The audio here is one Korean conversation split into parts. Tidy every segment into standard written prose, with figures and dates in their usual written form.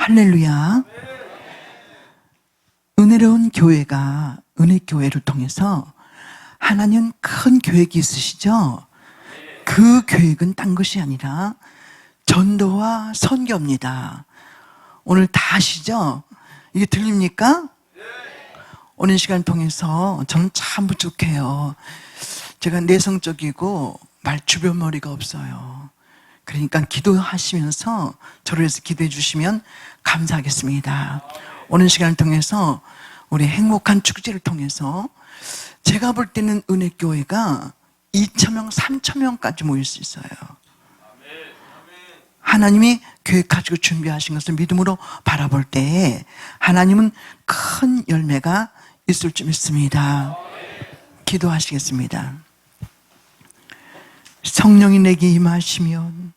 할렐루야. 은혜로운 교회가 은혜교회를 통해서 하나님 큰 계획이 있으시죠? 그 계획은 딴 것이 아니라 전도와 선교입니다. 오늘 다 아시죠? 이게 들립니까? 오늘 시간을 통해서 저는 참 부족해요. 제가 내성적이고 말주변머리가 없어요. 그러니까 기도하시면서 저를 위해서 기도해 주시면 감사하겠습니다. 오늘 시간을 통해서 우리 행복한 축제를 통해서 제가 볼 때는 은혜교회가 2,000명, 3,000명까지 모일 수 있어요. 하나님이 계획하시고 준비하신 것을 믿음으로 바라볼 때에 하나님은 큰 열매가 있을 줄 믿습니다. 기도하시겠습니다. 성령이 내게 임하시면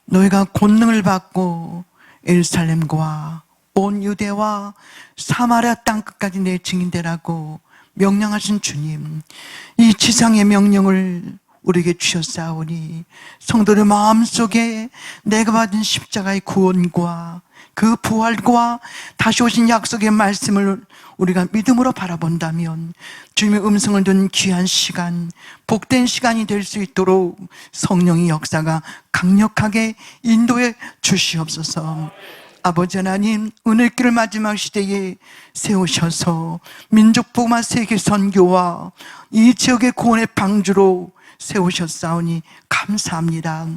너희가 권능을 받고 예루살렘과 온 유대와 사마리아 땅끝까지 내 증인되라고 명령하신 주님, 이 지상의 명령을 우리에게 주셨사오니 성도들 마음속에 내가 받은 십자가의 구원과 그 부활과 다시 오신 약속의 말씀을 우리가 믿음으로 바라본다면 주님의 음성을 듣는 귀한 시간, 복된 시간이 될 수 있도록 성령의 역사가 강력하게 인도해 주시옵소서. 아버지 하나님, 은혜길을 마지막 시대에 세우셔서 민족복음화 세계 선교와 이 지역의 구원의 방주로 세우셨사오니 감사합니다.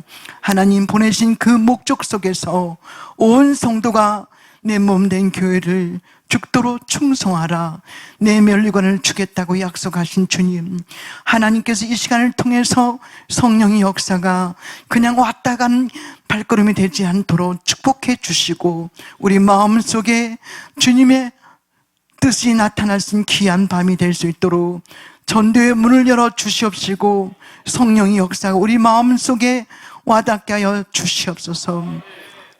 하나님 보내신 그 목적 속에서 온 성도가 내 몸된 교회를 죽도록 충성하라, 내 멸류관을 주겠다고 약속하신 주님, 하나님께서 이 시간을 통해서 성령의 역사가 그냥 왔다 간 발걸음이 되지 않도록 축복해 주시고 우리 마음속에 주님의 뜻이 나타날 수 있는 귀한 밤이 될 수 있도록 전도의 문을 열어 주시옵시고 성령의 역사가 우리 마음속에 와닿게 하여 주시옵소서.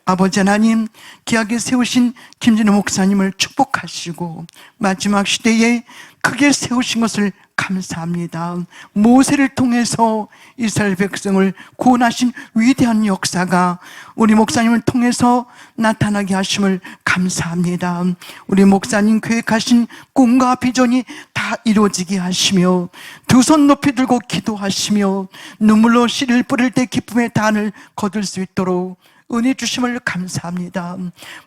아버지 하나님, 귀하게 세우신 김진우 목사님을 축복하시고 마지막 시대에 크게 세우신 것을 감사합니다. 모세를 통해서 이스라엘 백성을 구원하신 위대한 역사가 우리 목사님을 통해서 나타나게 하심을 감사합니다. 우리 목사님 계획하신 꿈과 비전이 다 이루어지게 하시며 두 손 높이 들고 기도하시며 눈물로 씨를 뿌릴 때 기쁨의 단을 거둘 수 있도록 은혜 주심을 감사합니다.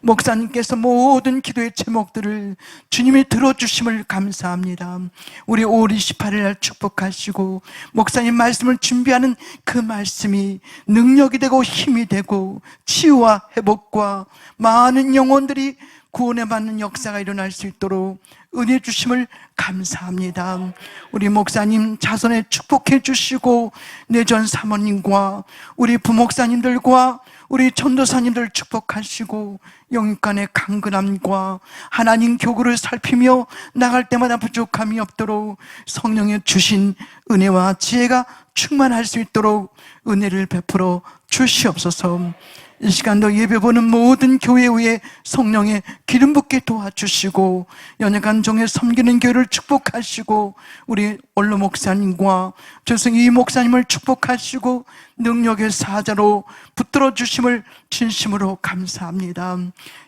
목사님께서 모든 기도의 제목들을 주님이 들어주심을 감사합니다. 우리 5월 28일 날 축복하시고 목사님 말씀을 준비하는 그 말씀이 능력이 되고 힘이 되고 치유와 회복과 많은 영혼들이 구원에 받는 역사가 일어날 수 있도록 은혜 주심을 감사합니다. 우리 목사님 자손에 축복해 주시고 내전 사모님과 우리 부목사님들과 우리 전도사님들 축복하시고 영육간의 강건함과 하나님 교구를 살피며 나갈 때마다 부족함이 없도록 성령의 주신 은혜와 지혜가 충만할 수 있도록 은혜를 베풀어 주시옵소서. 이 시간도 예배보는 모든 교회 위에 성령의 기름 붓게 도와주시고 연약한 종에 섬기는 교회를 축복하시고 우리 원로 목사님과 조승희 목사님을 축복하시고 능력의 사자로 붙들어 주심을 진심으로 감사합니다.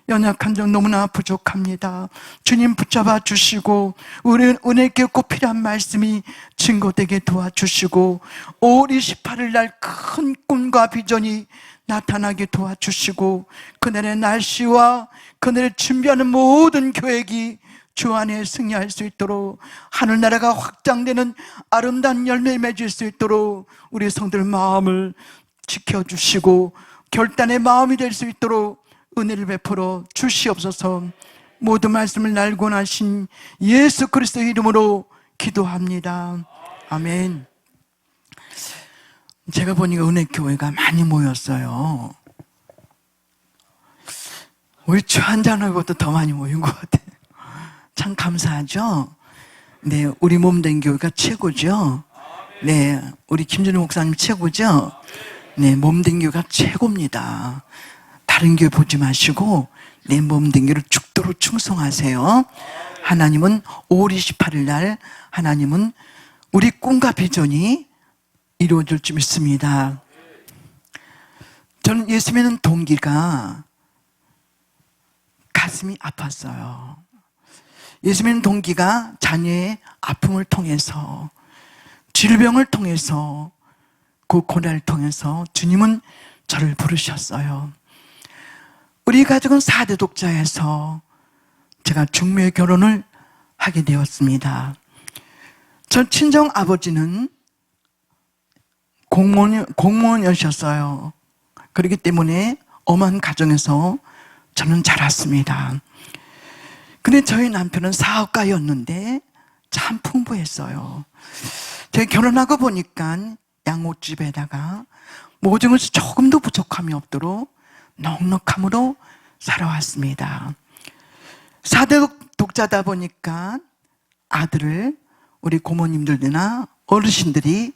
연약한 종 너무나 부족합니다. 주님 붙잡아 주시고 우리 은혜께 꼭 필요한 말씀이 증거되게 도와주시고 5월 28일 날 큰 꿈과 비전이 나타나게 도와주시고 그날의 날씨와 그날의 준비하는 모든 계획이 주 안에 승리할 수 있도록 하늘나라가 확장되는 아름다운 열매 맺을 수 있도록 우리 성들 마음을 지켜주시고 결단의 마음이 될 수 있도록 은혜를 베풀어 주시옵소서. 모든 말씀을 날고 나신 예수 그리스도의 이름으로 기도합니다. 아멘. 제가 보니까 은혜교회가 많이 모였어요. 우리 주 한잔하고도 더 많이 모인 것 같아요. 참 감사하죠? 네, 우리 몸된 교회가 최고죠? 네, 우리 김준호 목사님 최고죠? 네, 몸된 교회가 최고입니다. 다른 교회 보지 마시고 내 몸된 교회를 죽도록 충성하세요. 하나님은 5월 28일 날 하나님은 우리 꿈과 비전이 이루어질 줄 믿습니다. 저는 예수 믿는 동기가 가슴이 아팠어요. 예수 믿는 동기가 자녀의 아픔을 통해서, 질병을 통해서, 그 고난을 통해서 주님은 저를 부르셨어요. 우리 가족은 4대 독자에서 제가 중매 결혼을 하게 되었습니다. 전 친정 아버지는 공무원이셨어요. 그렇기 때문에 엄한 가정에서 저는 자랐습니다. 근데 저희 남편은 사업가였는데 참 풍부했어요. 제가 결혼하고 보니까 양옥집에다가 모든 것이 조금도 부족함이 없도록 넉넉함으로 살아왔습니다. 4대 독자다 보니까 아들을 우리 고모님들이나 어르신들이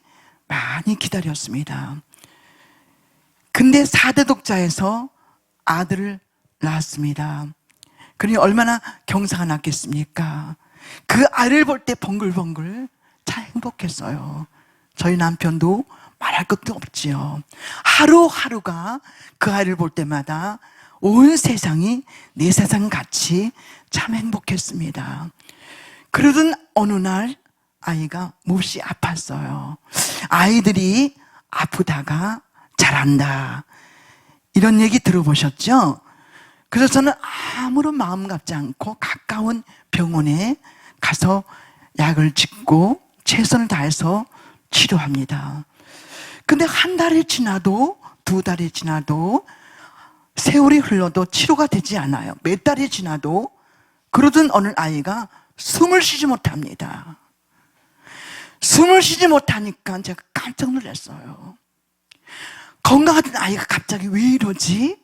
많이 기다렸습니다. 근데 4대 독자에서 아들을 낳았습니다. 그러니 얼마나 경사가 났겠습니까? 그 아이를 볼 때 봉글봉글 참 행복했어요. 저희 남편도 말할 것도 없지요. 하루하루가 그 아이를 볼 때마다 온 세상이 내 세상 같이 참 행복했습니다. 그러던 어느 날 아이가 몹시 아팠어요. 아이들이 아프다가 자란다, 이런 얘기 들어보셨죠? 그래서 저는 아무런 마음 갖지 않고 가까운 병원에 가서 약을 짓고 최선을 다해서 치료합니다. 근데 한 달이 지나도, 2달이 지나도, 세월이 흘러도 치료가 되지 않아요. 몇 달이 지나도. 그러던 어느 아이가 숨을 쉬지 못합니다. 숨을 쉬지 못하니까 제가 깜짝 놀랐어요. 건강하던 아이가 갑자기 왜 이러지?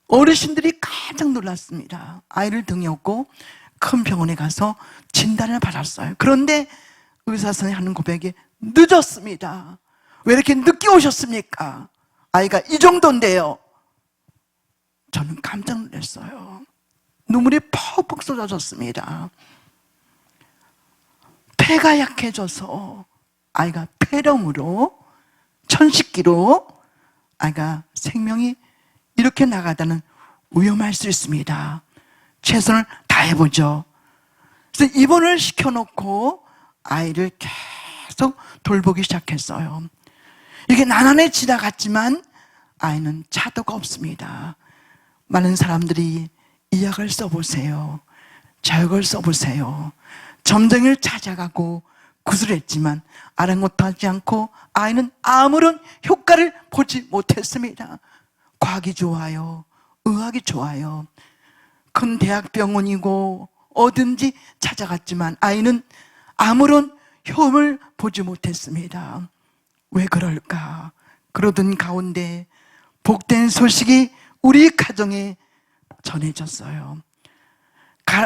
어르신들이 깜짝 놀랐습니다. 아이를 등에 업고 큰 병원에 가서 진단을 받았어요. 그런데 의사 선생님이 하는 고백이 늦었습니다. 왜 이렇게 늦게 오셨습니까? 아이가 이 정도인데요. 저는 깜짝 놀랐어요. 눈물이 퍽퍽 쏟아졌습니다. 폐가 약해져서 아이가 폐렴으로, 천식기로 아이가 생명이 이렇게 나가다는 위험할 수 있습니다. 최선을 다해보죠. 그래서 입원을 시켜놓고 아이를 계속 돌보기 시작했어요. 이게 나날이 지나갔지만 아이는 차도가 없습니다. 많은 사람들이 이 약을 써보세요, 저약을 써보세요, 점쟁이를 찾아가고 구슬했지만 아랑곳하지 않고 아이는 아무런 효과를 보지 못했습니다. 과학이 좋아요, 의학이 좋아요, 큰 대학병원이고 어딘지 찾아갔지만 아이는 아무런 효험을 보지 못했습니다. 왜 그럴까? 그러던 가운데 복된 소식이 우리 가정에 전해졌어요.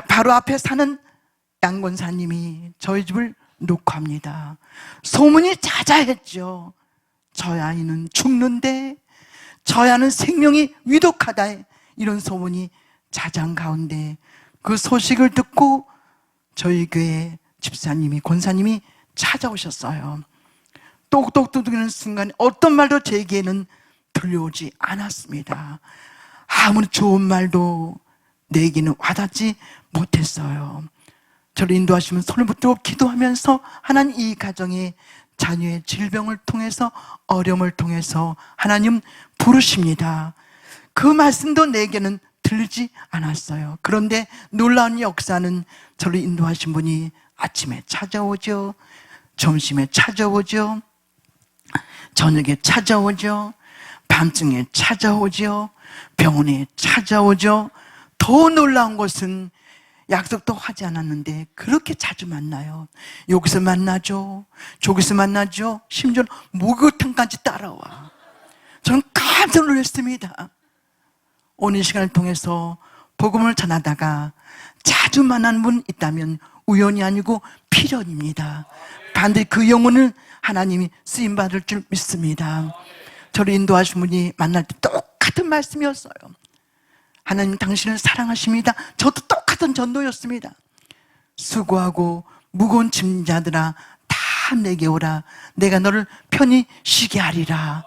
바로 앞에 사는 양권사님이 저희 집을 녹화합니다. 소문이 자자했죠. 저희 아이는 죽는데, 저희 아이는 생명이 위독하다, 이런 소문이 자장 가운데 그 소식을 듣고 저희 교회 집사님이, 권사님이 찾아오셨어요. 똑똑 두드리는 순간 어떤 말도 제게는 들려오지 않았습니다. 아무리 좋은 말도 내게는 와닿지 못했어요. 저를 인도하시면 손을 붙들고 기도하면서 하나님, 이 가정의 자녀의 질병을 통해서, 어려움을 통해서 하나님 부르십니다. 그 말씀도 내게는 들리지 않았어요. 그런데 놀라운 역사는 저를 인도하신 분이 아침에 찾아오죠, 점심에 찾아오죠, 저녁에 찾아오죠, 밤중에 찾아오죠, 병원에 찾아오죠. 더 놀라운 것은 약속도 하지 않았는데 그렇게 자주 만나요. 여기서 만나죠, 저기서 만나죠, 심지어 목욕탕까지 따라와. 저는 깜짝 놀랐습니다. 오늘 시간을 통해서 복음을 전하다가 자주 만난 분 있다면 우연이 아니고 필연입니다. 반드시 그 영혼을 하나님이 쓰임받을 줄 믿습니다. 저를 인도하신 분이 만날 때 똑같은 말씀이었어요. 하나님 당신을 사랑하십니다. 저도 똑같은 전도였습니다. 수고하고 무거운 짐자들아 다 내게 오라, 내가 너를 편히 쉬게 하리라.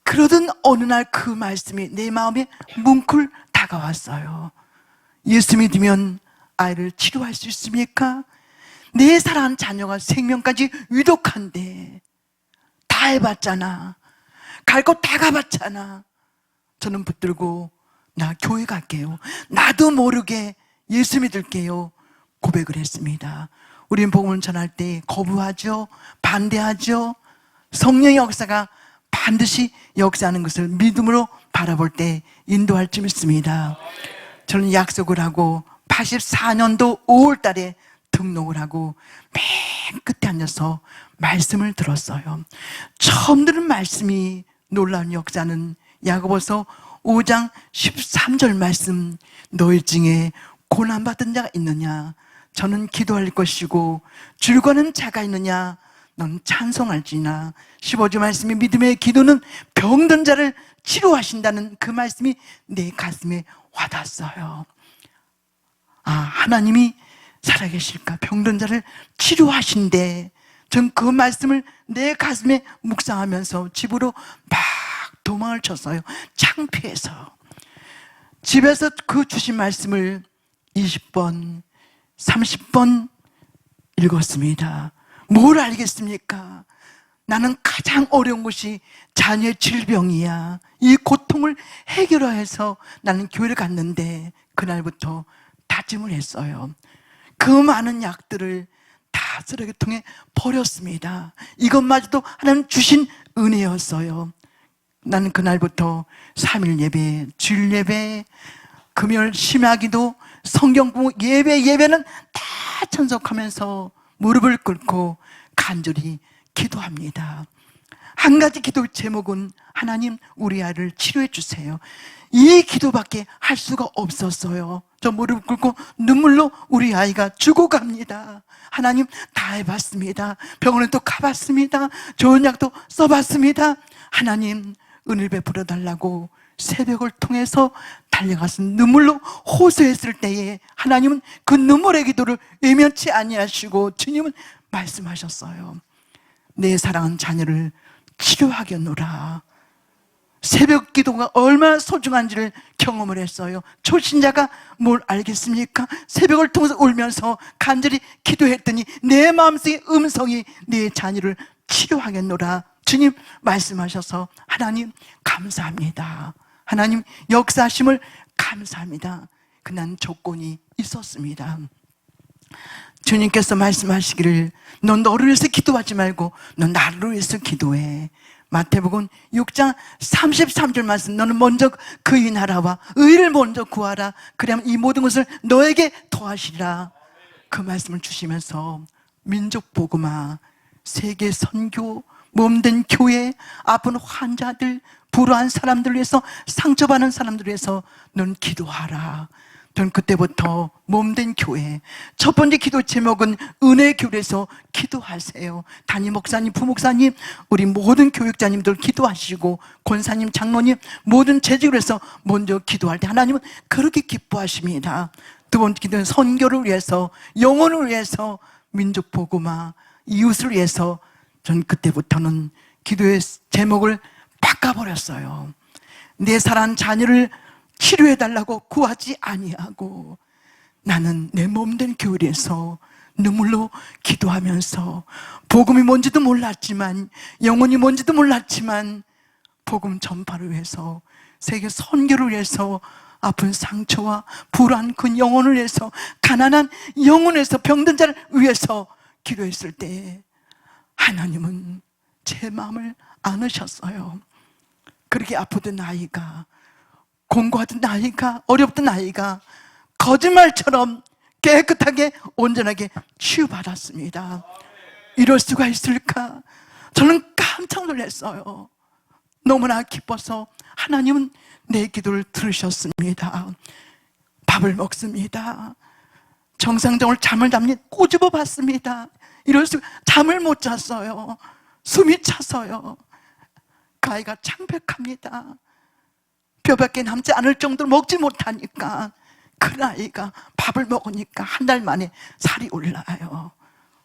그러던 어느 날 그 말씀이 내 마음에 뭉클 다가왔어요. 예수 믿으면 아이를 치료할 수 있습니까? 내 사랑하는 자녀가 생명까지 위독한데 다 해봤잖아. 갈 곳 다 가봤잖아. 저는 붙들고 나 교회 갈게요. 나도 모르게 예수 믿을게요. 고백을 했습니다. 우리는 복음을 전할 때 거부하죠. 반대하죠. 성령의 역사가 반드시 역사하는 것을 믿음으로 바라볼 때 인도할 줄 믿습니다. 저는 약속을 하고 84년도 5월 달에 등록을 하고 맨 끝에 앉아서 말씀을 들었어요. 처음 들은 말씀이 놀라운 역사는 야고보서 5장 13절 말씀, 너희 중에 고난받은 자가 있느냐? 저는 기도할 것이고 줄거는 자가 있느냐? 넌 찬송할지나. 15절 말씀이 믿음의 기도는 병든 자를 치료하신다는 그 말씀이 내 가슴에 와닿았어요. 아, 하나님이 살아계실까? 병든 자를 치료하신대. 전 그 말씀을 내 가슴에 묵상하면서 집으로 막 도망을 쳤어요. 창피해서. 집에서 그 주신 말씀을 20번, 30번 읽었습니다. 뭘 알겠습니까? 나는 가장 어려운 것이 자녀의 질병이야. 이 고통을 해결해서 나는 교회를 갔는데 그날부터 다짐을 했어요. 그 많은 약들을 다 쓰레기통에 버렸습니다. 이것마저도 하나님 주신 은혜였어요. 나는 그날부터 3일 예배, 주일 예배, 금요일 심야기도, 성경공부 예배는 다 참석하면서 무릎을 꿇고 간절히 기도합니다. 한 가지 기도 제목은 하나님 우리 아이를 치료해 주세요. 이 기도밖에 할 수가 없었어요. 저 무릎 꿇고 눈물로 우리 아이가 죽어갑니다. 하나님 다 해봤습니다. 병원에 또 가봤습니다. 좋은 약도 써봤습니다. 하나님 은혜를 베풀어 달라고 새벽을 통해서 달려가서 눈물로 호소했을 때에 하나님은 그 눈물의 기도를 외면치 아니하시고 주님은 말씀하셨어요. 내 사랑하는 자녀를 치료하겠노라. 새벽 기도가 얼마나 소중한지를 경험을 했어요. 초신자가 뭘 알겠습니까? 새벽을 통해서 울면서 간절히 기도했더니 내 마음속의 음성이 내 자녀를 치료하겠노라. 주님 말씀하셔서 하나님 감사합니다. 하나님 역사하심을 감사합니다. 그난 조건이 있었습니다. 주님께서 말씀하시기를 넌 너를 위해서 기도하지 말고 넌 나를 위해서 기도해. 마태복음 6장 33절 말씀, 너는 먼저 그의 나라와 의를 먼저 구하라. 그러면 이 모든 것을 너에게 더하시리라. 그 말씀을 주시면서 민족 복음화, 세계 선교, 몸된 교회, 아픈 환자들, 불우한 사람들 위해서, 상처받는 사람들 위해서 넌 기도하라. 전 그때부터 몸된 교회, 첫 번째 기도 제목은 은혜 교회에서 기도하세요. 담임 목사님, 부목사님, 우리 모든 교육자님들 기도하시고 권사님, 장로님 모든 재직을 해서 먼저 기도할 때 하나님은 그렇게 기뻐하십니다. 두 번째 기도는 선교를 위해서, 영혼을 위해서, 민족 복음화, 이웃을 위해서. 전 그때부터는 기도의 제목을 바꿔버렸어요. 내 사랑하는 자녀를 치료해달라고 구하지 아니하고 나는 내 몸된 교회에서 눈물로 기도하면서 복음이 뭔지도 몰랐지만, 영혼이 뭔지도 몰랐지만 복음 전파를 위해서, 세계 선교를 위해서, 아픈 상처와 불안 그 영혼을 위해서, 가난한 영혼에서 병든 자를 위해서 기도했을 때 하나님은 제 마음을 안으셨어요. 그렇게 아프던 아이가, 공고하던 아이가, 어렵던 아이가 거짓말처럼 깨끗하게 온전하게 치유받았습니다. 이럴 수가 있을까? 저는 깜짝 놀랐어요. 너무나 기뻐서 하나님은 내 기도를 들으셨습니다. 밥을 먹습니다. 정상적으로 잠을 잠니 꼬집어 봤습니다. 이럴 수가, 잠을 못 잤어요. 숨이 차서요. 그 아이가 창백합니다. 뼈밖에 남지 않을 정도로 먹지 못하니까 그 아이가 밥을 먹으니까 한 달 만에 살이 올라요.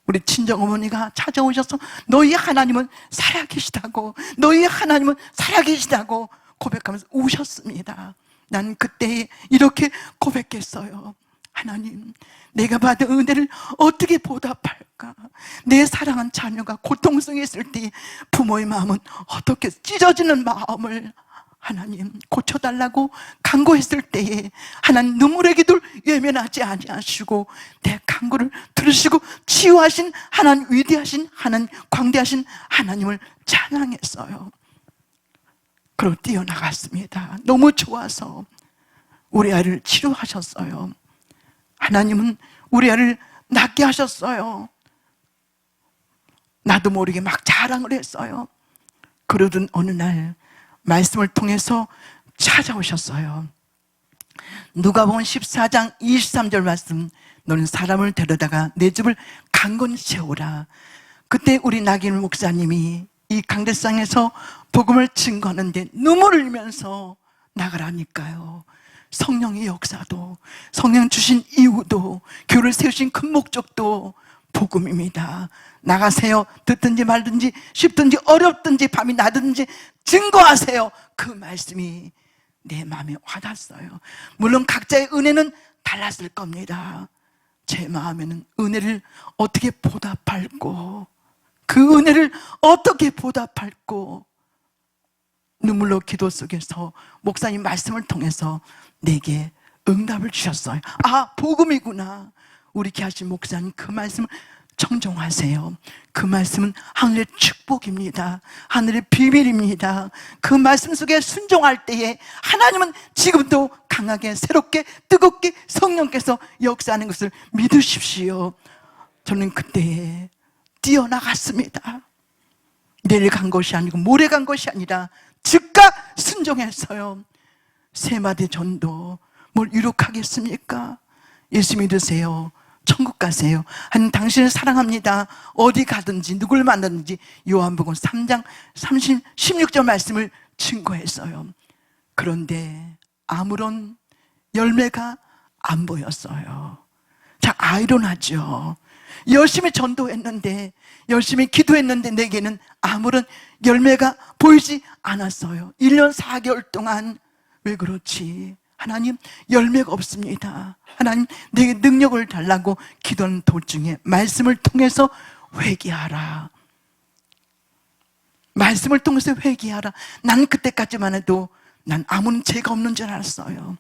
우리 친정어머니가 찾아오셔서 너희 하나님은 살아계시다고, 너희 하나님은 살아계시다고 고백하면서 우셨습니다. 난 그때 이렇게 고백했어요. 하나님, 내가 받은 은혜를 어떻게 보답할까? 내 사랑한 자녀가 고통 속에 있을 때 부모의 마음은 어떻게 찢어지는 마음을 하나님 고쳐달라고 간구했을 때에 하나님 눈물의 기도를 외면하지 아니하시고 내 간구를 들으시고 치유하신 하나님, 위대하신 하나님, 광대하신 하나님을 찬양했어요. 그리고 뛰어나갔습니다. 너무 좋아서 우리 아이를 치료하셨어요. 하나님은 우리 아이를 낫게 하셨어요. 나도 모르게 막 자랑을 했어요. 그러던 어느 날 말씀을 통해서 찾아오셨어요. 누가복음 14장 23절 말씀, 너는 사람을 데려다가 내 집을 강건히 채우라. 그때 우리 나길 목사님이 이 강대상에서 복음을 증거하는데 눈물을 흘리면서 나가라니까요. 성령의 역사도, 성령 주신 이유도, 교를 세우신 큰 목적도 복음입니다. 나가세요. 듣든지 말든지 쉽든지 어렵든지 밤이 나든지 증거하세요. 그 말씀이 내 마음에 와닿았어요. 물론 각자의 은혜는 달랐을 겁니다. 제 마음에는 은혜를 어떻게 보답할고, 그 은혜를 어떻게 보답할고, 눈물로 기도 속에서 목사님 말씀을 통해서 내게 응답을 주셨어요. 아, 복음이구나. 우리 귀하신 목사님 그 말씀을 청종하세요. 그 말씀은 하늘의 축복입니다. 하늘의 비밀입니다. 그 말씀 속에 순종할 때에 하나님은 지금도 강하게 새롭게 뜨겁게 성령께서 역사하는 것을 믿으십시오. 저는 그때 뛰어나갔습니다. 내일 간 것이 아니고 모레 간 것이 아니라 즉각 순종했어요. 세 마디 전도 뭘 유력하겠습니까? 예수 믿으세요. 천국 가세요. 당신을 사랑합니다. 어디 가든지 누굴 만나든지 요한복음 3장 16절 말씀을 증거했어요. 그런데 아무런 열매가 안 보였어요. 자, 아이러니하죠. 열심히 전도했는데, 열심히 기도했는데 내게는 아무런 열매가 보이지 않았어요. 1년 4개월 동안. 왜 그렇지? 하나님, 열매가 없습니다. 하나님, 내게 능력을 달라고 기도하는 도중에 말씀을 통해서 회개하라. 말씀을 통해서 회개하라. 난 그때까지만 해도 난 아무런 죄가 없는 줄 알았어요.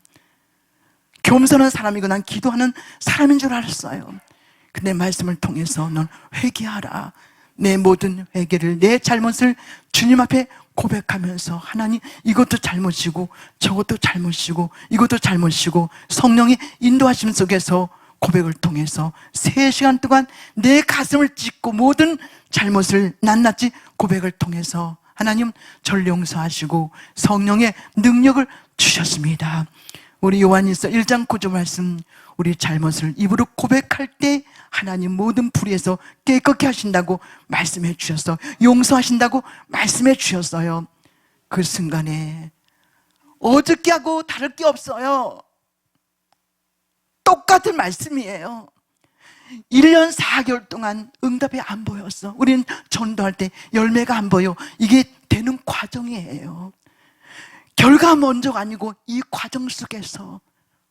겸손한 사람이고 난 기도하는 사람인 줄 알았어요. 근데 말씀을 통해서 넌 회개하라. 내 모든 회개를, 내 잘못을 주님 앞에 고백하면서 하나님, 이것도 잘못이고 저것도 잘못이고 이것도 잘못이고 성령의 인도하심 속에서 고백을 통해서 3시간 동안 내 가슴을 찢고 모든 잘못을 낱낱이 고백을 통해서 하나님 저를 용서하시고 성령의 능력을 주셨습니다. 우리 요한일서 1장 9절 말씀, 우리 잘못을 입으로 고백할 때 하나님 모든 불의에서 깨끗게 하신다고 말씀해 주셨어. 용서하신다고 말씀해 주셨어요. 그 순간에 어저께하고 다를 게 없어요. 똑같은 말씀이에요. 1년 4개월 동안 응답이 안 보였어. 우리는 전도할 때 열매가 안 보여. 이게 되는 과정이에요. 결과 먼저가 아니고 이 과정 속에서,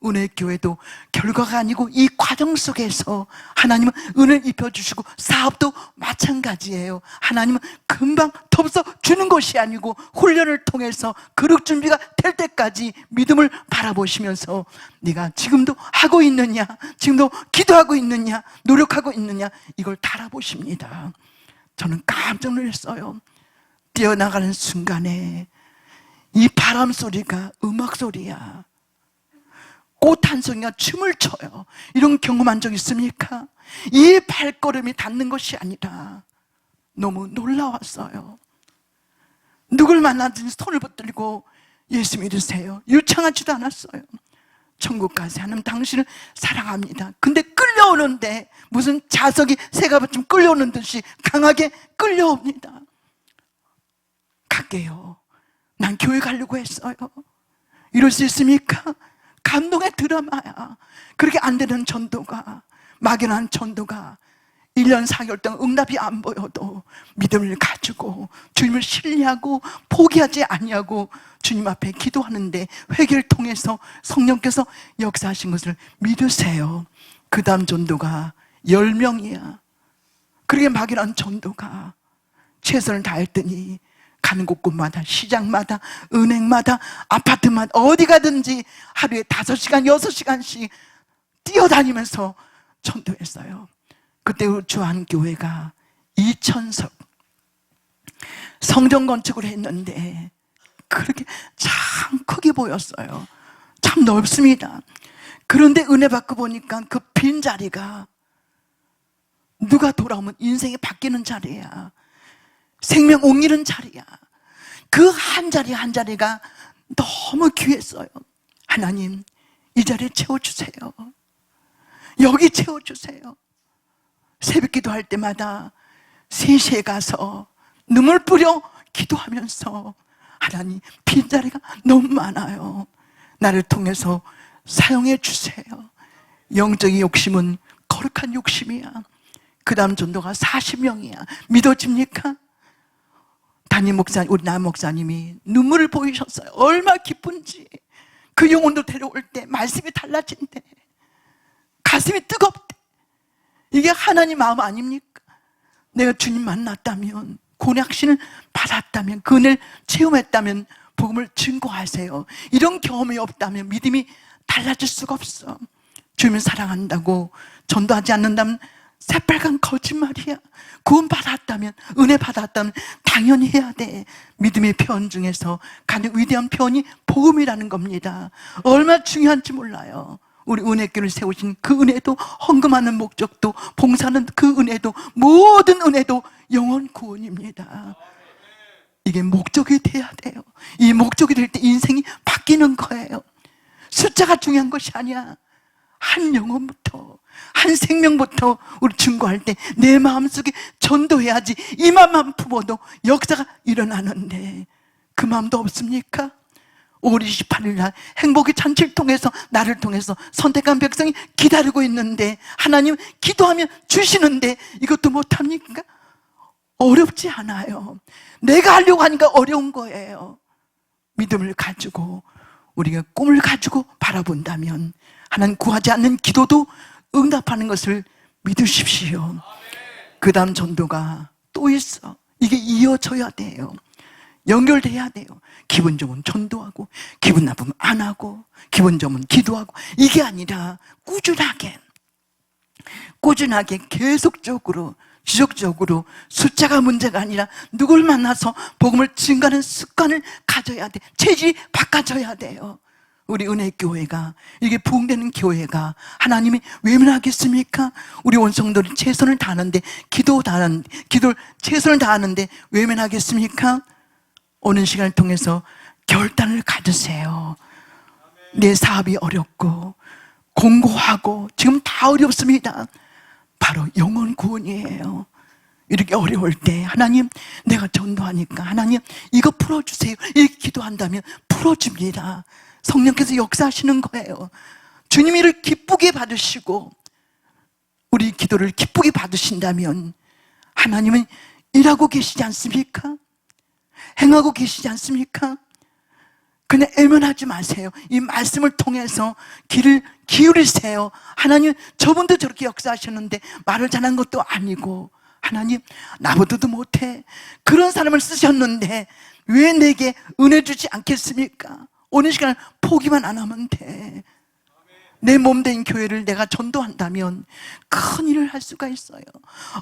은혜교회도 결과가 아니고 이 과정 속에서 하나님은 은혜를 입혀주시고, 사업도 마찬가지예요. 하나님은 금방 덮어서 주는 것이 아니고 훈련을 통해서 그릇 준비가 될 때까지 믿음을 바라보시면서 네가 지금도 하고 있느냐, 지금도 기도하고 있느냐, 노력하고 있느냐, 이걸 달아보십니다. 저는 깜짝 놀랐어요. 뛰어나가는 순간에 이 바람 소리가 음악 소리야. 꽃 한 송이가 춤을 춰요. 이런 경험한 적 있습니까? 이 발걸음이 닿는 것이 아니라 너무 놀라웠어요. 누굴 만나든지 손을 붙들고 예수 믿으세요. 유창하지도 않았어요. 천국 가세요. 하나님 당신을 사랑합니다. 근데 끌려오는데 무슨 자석이 새가 붙이면 끌려오는 듯이 강하게 끌려옵니다. 갈게요. 난 교회 가려고 했어요. 이럴 수 있습니까? 감동의 드라마야. 그렇게 안 되는 전도가, 막연한 전도가 1년 4개월 동안 응답이 안 보여도 믿음을 가지고 주님을 신뢰하고 포기하지 아니하고 주님 앞에 기도하는데 회개를 통해서 성령께서 역사하신 것을 믿으세요. 그 다음 전도가 10명이야. 그렇게 막연한 전도가 최선을 다했더니 가는 곳곳마다, 시장마다, 은행마다, 아파트마다, 어디 가든지 하루에 5시간, 6시간씩 뛰어다니면서 전도했어요. 그때 주한교회가 2,000석 성전 건축을 했는데 그렇게 참 크게 보였어요. 참 넓습니다. 그런데 은혜 받고 보니까 그 빈자리가 누가 돌아오면 인생이 바뀌는 자리야. 생명 옮기는 자리야. 그 한 자리 한 자리가 너무 귀했어요. 하나님, 이 자리에 채워주세요. 여기 채워주세요. 새벽 기도할 때마다 3시에 가서 눈물 뿌려 기도하면서 하나님, 빈자리가 너무 많아요. 나를 통해서 사용해 주세요. 영적인 욕심은 거룩한 욕심이야. 그 다음 전도가 40명이야. 믿어집니까? 담임 목사님, 우리 남 목사님이 눈물을 보이셨어요. 얼마나 기쁜지. 그 영혼도 데려올 때 말씀이 달라진대. 가슴이 뜨겁대. 이게 하나님 마음 아닙니까? 내가 주님 만났다면, 고약신을 받았다면, 그 은혜를 체험했다면 복음을 증거하세요. 이런 경험이 없다면 믿음이 달라질 수가 없어. 주님을 사랑한다고 전도하지 않는다면 새빨간 거짓말이야. 구원 받았다면, 은혜 받았다면 당연히 해야 돼. 믿음의 표현 중에서 가장 위대한 표현이 복음이라는 겁니다. 얼마나 중요한지 몰라요. 우리 은혜교를 세우신 그 은혜도, 헌금하는 목적도, 봉사하는 그 은혜도, 모든 은혜도 영혼 구원입니다. 이게 목적이 돼야 돼요. 이 목적이 될 때 인생이 바뀌는 거예요. 숫자가 중요한 것이 아니야. 한 영혼부터, 한 생명부터 우리 증거할 때 내 마음속에 전도해야지. 이 마음만 품어도 역사가 일어나는데 그 마음도 없습니까? 5월 28일 날 행복의 잔치를 통해서 나를 통해서 선택한 백성이 기다리고 있는데 하나님 기도하면 주시는데 이것도 못합니까? 어렵지 않아요. 내가 하려고 하니까 어려운 거예요. 믿음을 가지고 우리가 꿈을 가지고 바라본다면 하나님 구하지 않는 기도도 응답하는 것을 믿으십시오. 그 다음 전도가 또 있어. 이게 이어져야 돼요. 연결돼야 돼요. 기분 좋으면 전도하고, 기분 나쁘면 안 하고, 기분 좋으면 기도하고, 이게 아니라 꾸준하게 계속적으로, 지속적으로 숫자가 문제가 아니라 누굴 만나서 복음을 증가하는 습관을 가져야 돼. 체질이 바꿔져야 돼요. 우리 은혜교회가, 이게 부흥되는 교회가 하나님이 외면하겠습니까? 우리 원성들이 최선을 다하는데, 기도를 최선을 다하는데 외면하겠습니까? 오는 시간을 통해서 결단을 가지세요. 내 사업이 어렵고 공고하고 지금 다 어렵습니다. 바로 영혼 구원이에요. 이렇게 어려울 때 하나님, 내가 전도하니까 하나님 이거 풀어주세요. 이렇게 기도한다면 풀어줍니다. 성령께서 역사하시는 거예요. 주님이 이를 기쁘게 받으시고 우리 기도를 기쁘게 받으신다면 하나님은 일하고 계시지 않습니까? 행하고 계시지 않습니까? 그냥 애면하지 마세요. 이 말씀을 통해서 귀를 기울이세요. 하나님, 저분도 저렇게 역사하셨는데 말을 잘한 것도 아니고 하나님, 나보다도 못해. 그런 사람을 쓰셨는데 왜 내게 은혜 주지 않겠습니까? 오는 시간을 포기만 안 하면 돼. 내 몸된 교회를 내가 전도한다면 큰 일을 할 수가 있어요.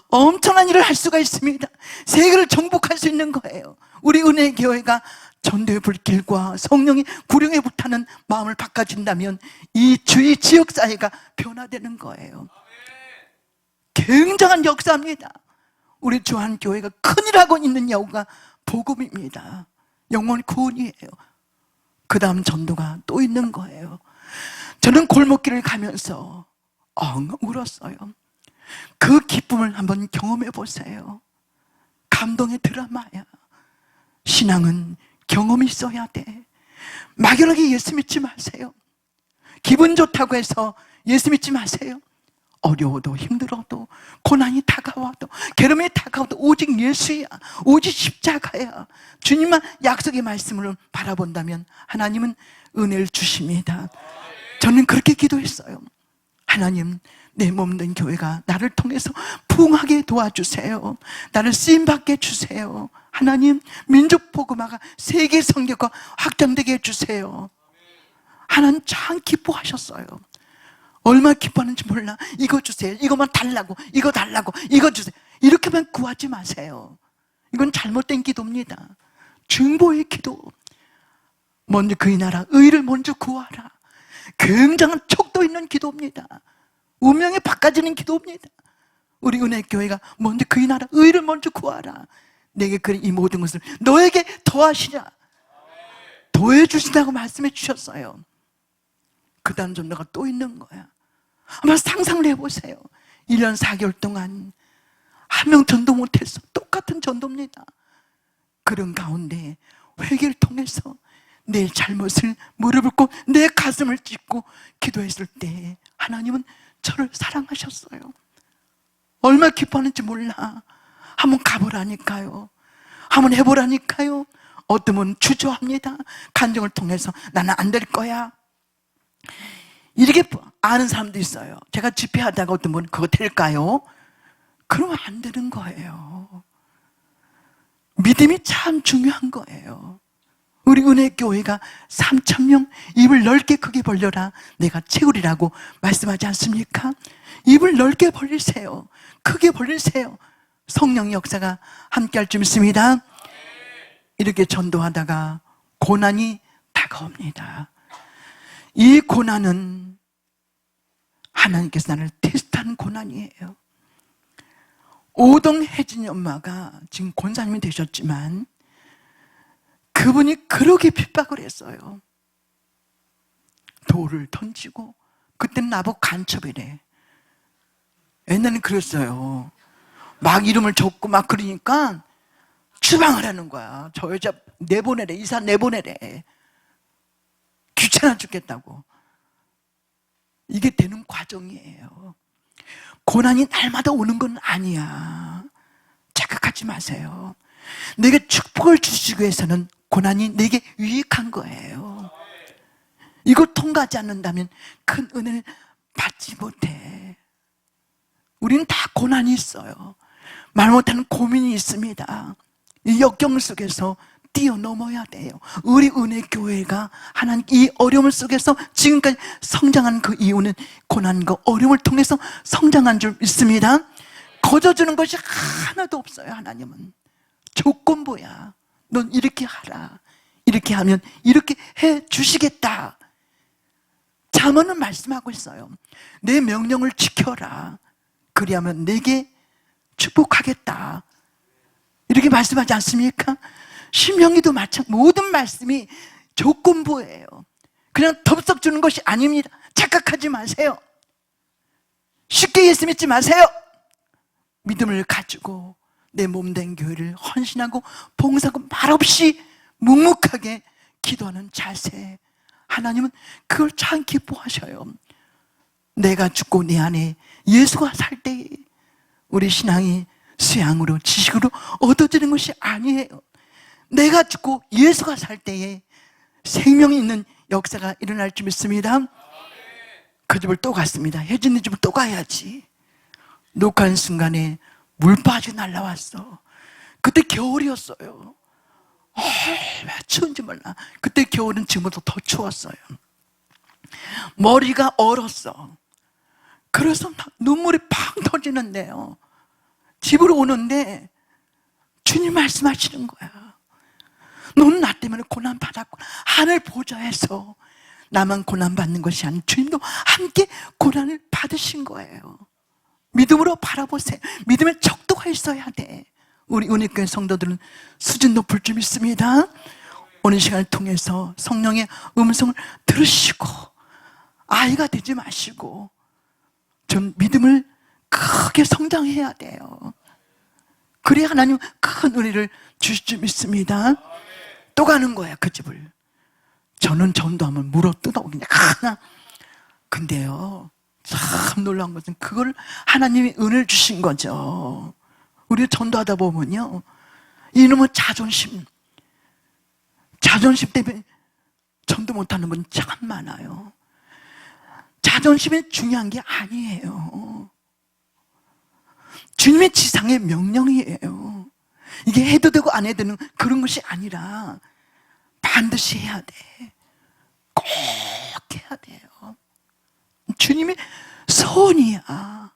엄청난 일을 할 수가 있습니다. 세계를 정복할 수 있는 거예요. 우리 은혜의 교회가 전도의 불길과 성령이 구령에 불타는 마음을 바꿔준다면 이 주위 지역사회가 변화되는 거예요. 굉장한 역사입니다. 우리 주한교회가 큰일 하고 있는 여우가 복음입니다. 영혼 구원이에요. 그 다음 전도가 또 있는 거예요. 저는 골목길을 가면서 엉엉 울었어요. 그 기쁨을 한번 경험해 보세요. 감동의 드라마야. 신앙은 경험이 있어야 돼. 막연하게 예수 믿지 마세요. 기분 좋다고 해서 예수 믿지 마세요. 어려워도 힘들어도 고난이 다가와도 괴로움이 다가와도 오직 예수야, 오직 십자가야. 주님만 약속의 말씀을 바라본다면 하나님은 은혜를 주십니다. 저는 그렇게 기도했어요. 하나님, 내 몸된 교회가 나를 통해서 부흥하게 도와주세요. 나를 쓰임받게 해주세요. 하나님, 민족복음화가 세계 선교가 확장되게 해주세요. 하나님 참 기뻐하셨어요. 얼마나 기뻐하는지 몰라. 이거 주세요. 이거만 달라고. 이거 달라고. 이거 주세요. 이렇게만 구하지 마세요. 이건 잘못된 기도입니다. 중보의 기도. 먼저 그의 나라 의를 먼저 구하라. 굉장한 척도 있는 기도입니다. 운명이 바꿔지는 기도입니다. 우리 은혜교회가 먼저 그의 나라 의를 먼저 구하라. 내게 그래 이 모든 것을 너에게 더하시라. 더해 주신다고 말씀해 주셨어요. 그 다음 전도가 또 있는 거야. 한번 상상을 해보세요. 1년 4개월 동안 한 명 전도 못해서 똑같은 전도입니다. 그런 가운데 회개를 통해서 내 잘못을 무릎을 꿇고 내 가슴을 찢고 기도했을 때 하나님은 저를 사랑하셨어요. 얼마나 기뻐하는지 몰라. 한번 가보라니까요. 한번 해보라니까요. 어떤 분은 주저합니다. 간증을 통해서 나는 안 될 거야. 이렇게 아는 사람도 있어요. 제가 집회하다가 어떤 분은 그거 될까요? 그러면 안 되는 거예요. 믿음이 참 중요한 거예요. 우리 은혜교회가 3,000명 입을 넓게 크게 벌려라 내가 채우리라고 말씀하지 않습니까? 입을 넓게 벌리세요. 크게 벌리세요. 성령 역사가 함께 할 줄 믿습니다. 이렇게 전도하다가 고난이 다가옵니다. 이 고난은 하나님께서 나를 테스트하는 고난이에요. 오동 혜진이 엄마가 지금 권사님이 되셨지만 그분이 그렇게 핍박을 했어요. 돌을 던지고, 그때는 나보고 간첩이래. 옛날에는 그랬어요. 막 이름을 적고 막 그러니까 추방을 하는 거야. 저 여자 내보내래. 이사 내보내래. 귀찮아 죽겠다고. 이게 되는 과정이에요. 고난이 날마다 오는 건 아니야. 착각하지 마세요. 내게 축복을 주시기 위해서는 고난이 내게 유익한 거예요. 이걸 통과하지 않는다면 큰 은혜를 받지 못해. 우리는 다 고난이 있어요. 말 못하는 고민이 있습니다. 이 역경 속에서 뛰어넘어야 돼요. 우리 은혜교회가 하나님 이 어려움 속에서 지금까지 성장한 그 이유는 고난과 어려움을 통해서 성장한 줄 믿습니다. 거저주는 것이 하나도 없어요. 하나님은 조건부야. 넌 이렇게 하라. 이렇게 하면 이렇게 해 주시겠다. 잠언은 말씀하고 있어요. 내 명령을 지켜라. 그리하면 내게 축복하겠다. 이렇게 말씀하지 않습니까? 신명기도 마찬가지. 모든 말씀이 조건부예요. 그냥 덥석 주는 것이 아닙니다. 착각하지 마세요. 쉽게 예수 믿지 마세요. 믿음을 가지고 내 몸된 교회를 헌신하고 봉사하고 말없이 묵묵하게 기도하는 자세, 하나님은 그걸 참 기뻐하셔요. 내가 죽고 내 안에 예수가 살 때 우리 신앙이 수양으로 지식으로 얻어지는 것이 아니에요. 내가 죽고 예수가 살 때에 생명이 있는 역사가 일어날 줄 믿습니다. 그 집을 또 갔습니다. 혜진이 집을 또 가야지. 녹화하는 순간에 물바지 날라왔어. 그때 겨울이었어요. 왜 추운지 몰라. 그때 겨울은 지금보다 더 추웠어요. 머리가 얼었어. 그래서 막 눈물이 팡 터지는데요. 집으로 오는데 주님 말씀하시는 거야. 너는 나 때문에 고난받았고 하늘 보좌에서 나만 고난받는 것이 아닌 주님도 함께 고난을 받으신 거예요. 믿음으로 바라보세요. 믿음의 척도가 있어야 돼. 우리 은혜교회 성도들은 수준 높을 줄 믿습니다. 오늘 시간을 통해서 성령의 음성을 들으시고 아이가 되지 마시고 좀 믿음을 크게 성장해야 돼요. 그래야 하나님 큰 은혜를 주실 줄 믿습니다. 또 가는 거야 그 집을. 저는 전도하면 물어 뜯어오겠냐. 근데요 참 놀라운 것은 그걸 하나님이 은혜를 주신 거죠. 우리가 전도하다 보면요, 이놈의 자존심 때문에 전도 못하는 분 참 많아요. 자존심이 중요한 게 아니에요. 주님의 지상의 명령이에요. 이게 해도 되고 안 해도 되는 그런 것이 아니라 반드시 해야 돼. 꼭 해야 돼요. 주님의 소원이야.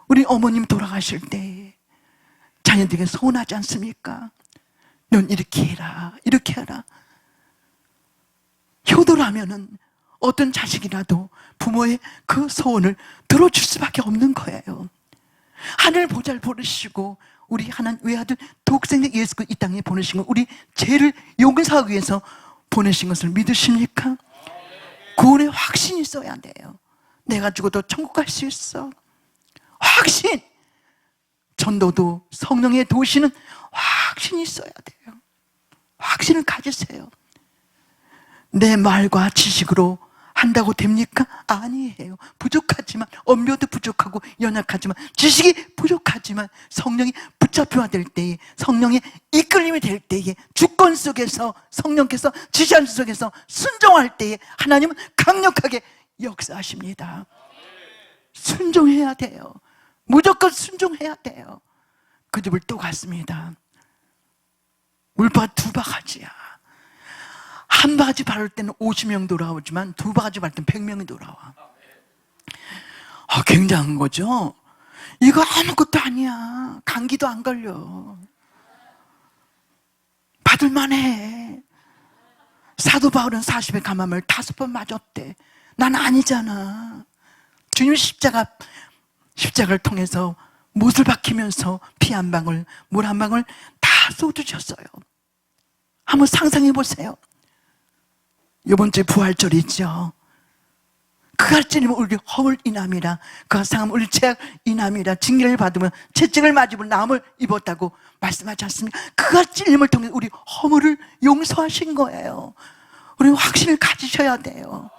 우리 어머님 돌아가실 때 자녀들에게 소원하지 않습니까? 넌 이렇게 해라, 이렇게 해라. 효도를 하면은 어떤 자식이라도 부모의 그 소원을 들어줄 수밖에 없는 거예요. 하늘 보잘 보내시고 우리 하나님 외아들 독생자 예수 그리스도 이 땅에 보내신 건 우리 죄를 용서하기 위해서 보내신 것을 믿으십니까? 구원의 확신이 있어야 돼요. 내가 죽어도 천국 갈 수 있어. 확신. 전도도 성령의 도시는 확신이 있어야 돼요. 확신을 가지세요. 내 말과 지식으로 한다고 됩니까? 아니에요. 부족하지만, 언변도 부족하고 연약하지만, 지식이 부족하지만 성령이 붙잡혀야 될 때에, 성령의 이끌림이 될 때에, 주권 속에서 성령께서 지시하는 속에서 순종할 때에 하나님은 강력하게 역사하십니다. 순종해야 돼요. 무조건 순종해야 돼요. 그 집을 또 갔습니다. 물파 2바가지야. 한 바가지 바를 때는 50명 돌아오지만 2바가지 바를 때는 100명이 돌아와. 굉장한 거죠. 이거 아무것도 아니야. 감기도 안 걸려. 받을만해. 사도 바울은 40의 감암을 5번 맞았대. 난 아니잖아. 주님 십자가를 통해서 못을 박히면서 피 한 방울, 물 한 방울 다 쏟으셨어요. 한번 상상해 보세요. 이번 주에 부활절이 있죠. 그가 찔리면 우리 허물 인함이라, 그가 상하면 우리 죄악 인함이라, 징계를 받으면 채찍을 맞으면 나음을 입었다고 말씀하지 않습니까? 그가 찔림을 통해 우리 허물을 용서하신 거예요. 우리는 확신을 가지셔야 돼요.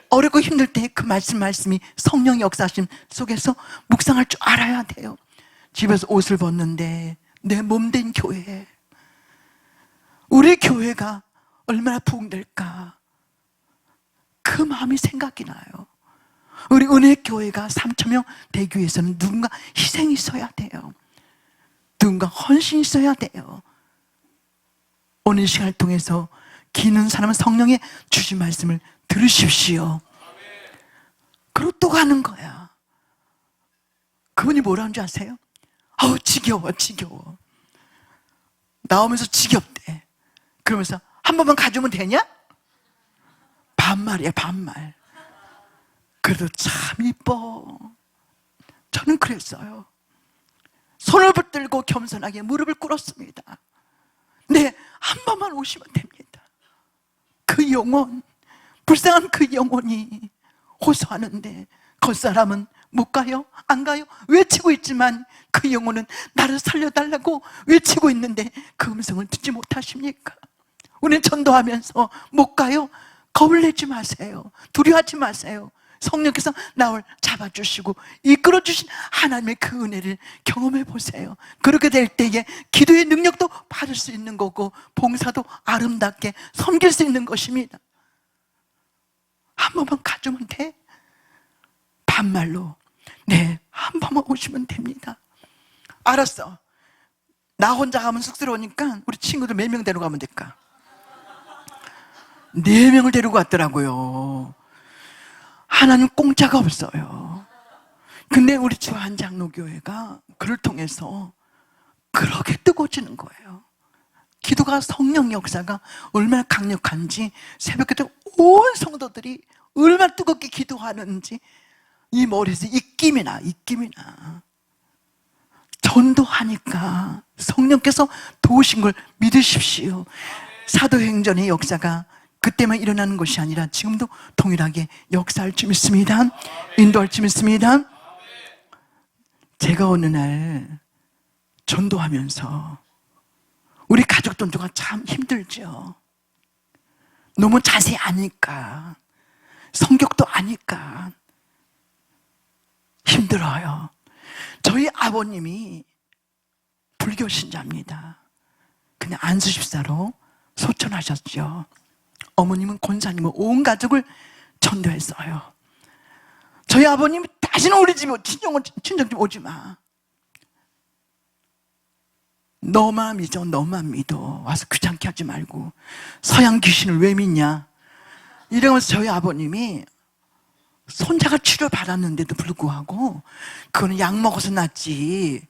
어렵고 힘들 때 그 말씀이 성령의 역사심 속에서 묵상할 줄 알아야 돼요. 집에서 옷을 벗는데 내 몸된 교회, 우리 교회가 얼마나 부흥될까, 그 마음이 생각이 나요. 우리 은혜교회가 3,000명 되기 위해서는 누군가 희생이 있어야 돼요. 누군가 헌신이 있어야 돼요. 오늘 시간을 통해서 기는 사람은 성령의 주신 말씀을 들으십시오. 그리고 또 가는 거야. 그분이 뭐라는 줄 아세요? 지겨워. 나오면서 지겹대. 그러면서 한 번만 가져오면 되냐? 반말이야, 반말. 그래도 참 이뻐. 저는 그랬어요. 손을 붙들고 겸손하게 무릎을 꿇었습니다. 네, 한 번만 오시면 됩니다. 그 영혼, 불쌍한 그 영혼이 호소하는데 겉사람은 못 가요? 안 가요? 외치고 있지만 그 영혼은 나를 살려달라고 외치고 있는데 그 음성을 듣지 못하십니까? 우리는 전도하면서 못 가요? 겁을 내지 마세요. 두려워하지 마세요. 성령께서 나를 잡아주시고 이끌어주신 하나님의 그 은혜를 경험해 보세요. 그렇게 될 때에 기도의 능력도 받을 수 있는 거고 봉사도 아름답게 섬길 수 있는 것입니다. 한 번만 가주면 돼? 반말로 네, 한 번만 오시면 됩니다. 알았어. 나 혼자 가면 쑥스러우니까 우리 친구들 몇 명 데려가면 될까? 4명을 데리고 왔더라고요. 하나는 공짜가 없어요. 근데 우리 주한장로교회가 그를 통해서 그렇게 뜨거워지는 거예요. 기도가, 성령 역사가 얼마나 강력한지, 새벽에도 온 성도들이 얼마나 뜨겁게 기도하는지 이 머리에서 입김이 나. 전도하니까 성령께서 도우신 걸 믿으십시오. 사도행전의 역사가 그때만 일어나는 것이 아니라 지금도 동일하게 역사할 줄 믿습니다. 인도할 줄 믿습니다. 제가 어느 날 전도하면서 우리 가족 전도가 참 힘들죠. 너무 자세히 아니까, 성격도 아니까 들어요. 저희 아버님이 불교 신자입니다. 그냥 안수집사로 소천하셨죠. 어머님은 권사님은 온 가족을 전도했어요. 저희 아버님이 다시는 우리 집에 친정집 오지 마. 너만 믿어, 너만 믿어. 와서 귀찮게 하지 말고. 서양 귀신을 왜 믿냐? 이러면서 저희 아버님이 손자가 치료받았는데도 불구하고 그거는 약 먹어서 낫지.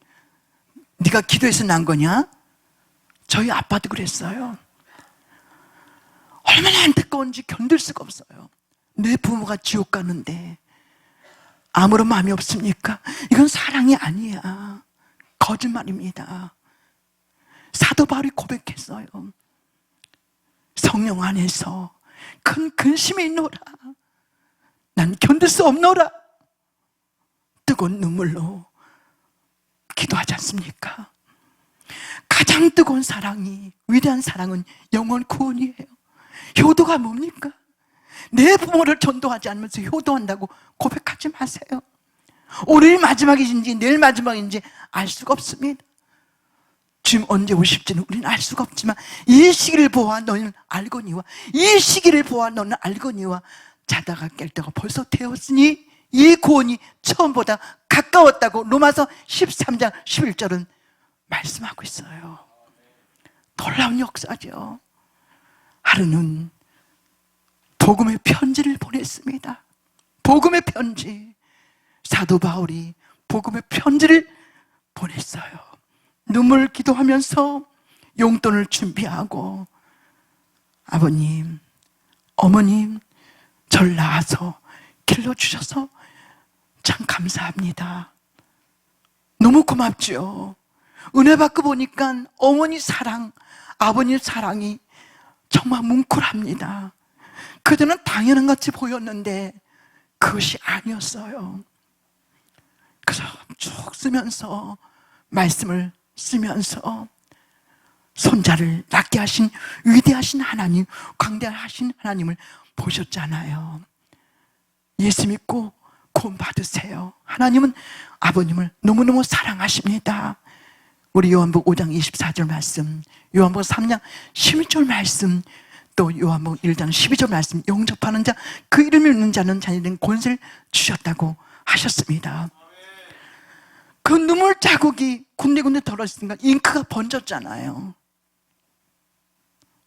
네가 기도해서 난 거냐? 저희 아빠도 그랬어요. 얼마나 안타까운지 견딜 수가 없어요. 내 부모가 지옥 가는데 아무런 마음이 없습니까? 이건 사랑이 아니야. 거짓말입니다. 사도 바울이 고백했어요. 성령 안에서 큰 근심이 있노라. 난 견딜 수 없노라. 뜨거운 눈물로 기도하지 않습니까? 가장 뜨거운 사랑이, 위대한 사랑은 영원 구원이에요. 효도가 뭡니까? 내 부모를 전도하지 않으면서 효도한다고 고백하지 마세요. 오늘 마지막인지 내일 마지막인지 알 수가 없습니다. 주님 언제 오실지는 우리는 알 수가 없지만 이 시기를 보아 너는 알거니와, 이 시기를 보아 너는 알거니와, 자다가 깰 때가 벌써 되었으니 이 구원이 처음보다 가까웠다고 로마서 13장 11절은 말씀하고 있어요. 놀라운 역사죠. 하루는 복음의 편지를 보냈습니다. 복음의 편지. 사도 바울이 복음의 편지를 보냈어요. 눈물 기도하면서 용돈을 준비하고, 아버님, 어머님, 절 낳아서 길러주셔서 참 감사합니다. 너무 고맙죠. 은혜 받고 보니까 어머니 사랑, 아버님 사랑이 정말 뭉클합니다. 그들은 당연한 같이 보였는데 그것이 아니었어요. 그래서 쭉 쓰면서, 말씀을 쓰면서 손자를 낳게 하신 위대하신 하나님, 광대하신 하나님을 보셨잖아요. 예수 믿고 구원 받으세요. 하나님은 아버님을 너무너무 사랑하십니다. 우리 요한복음 5장 24절 말씀, 요한복음 3장 12절 말씀, 또 요한복음 1장 12절 말씀, 영접하는 자, 그 이름을 읽는 자는 자녀된 권세를 주셨다고 하셨습니다. 그 눈물 자국이 군데군데 덜어지니까 잉크가 번졌잖아요.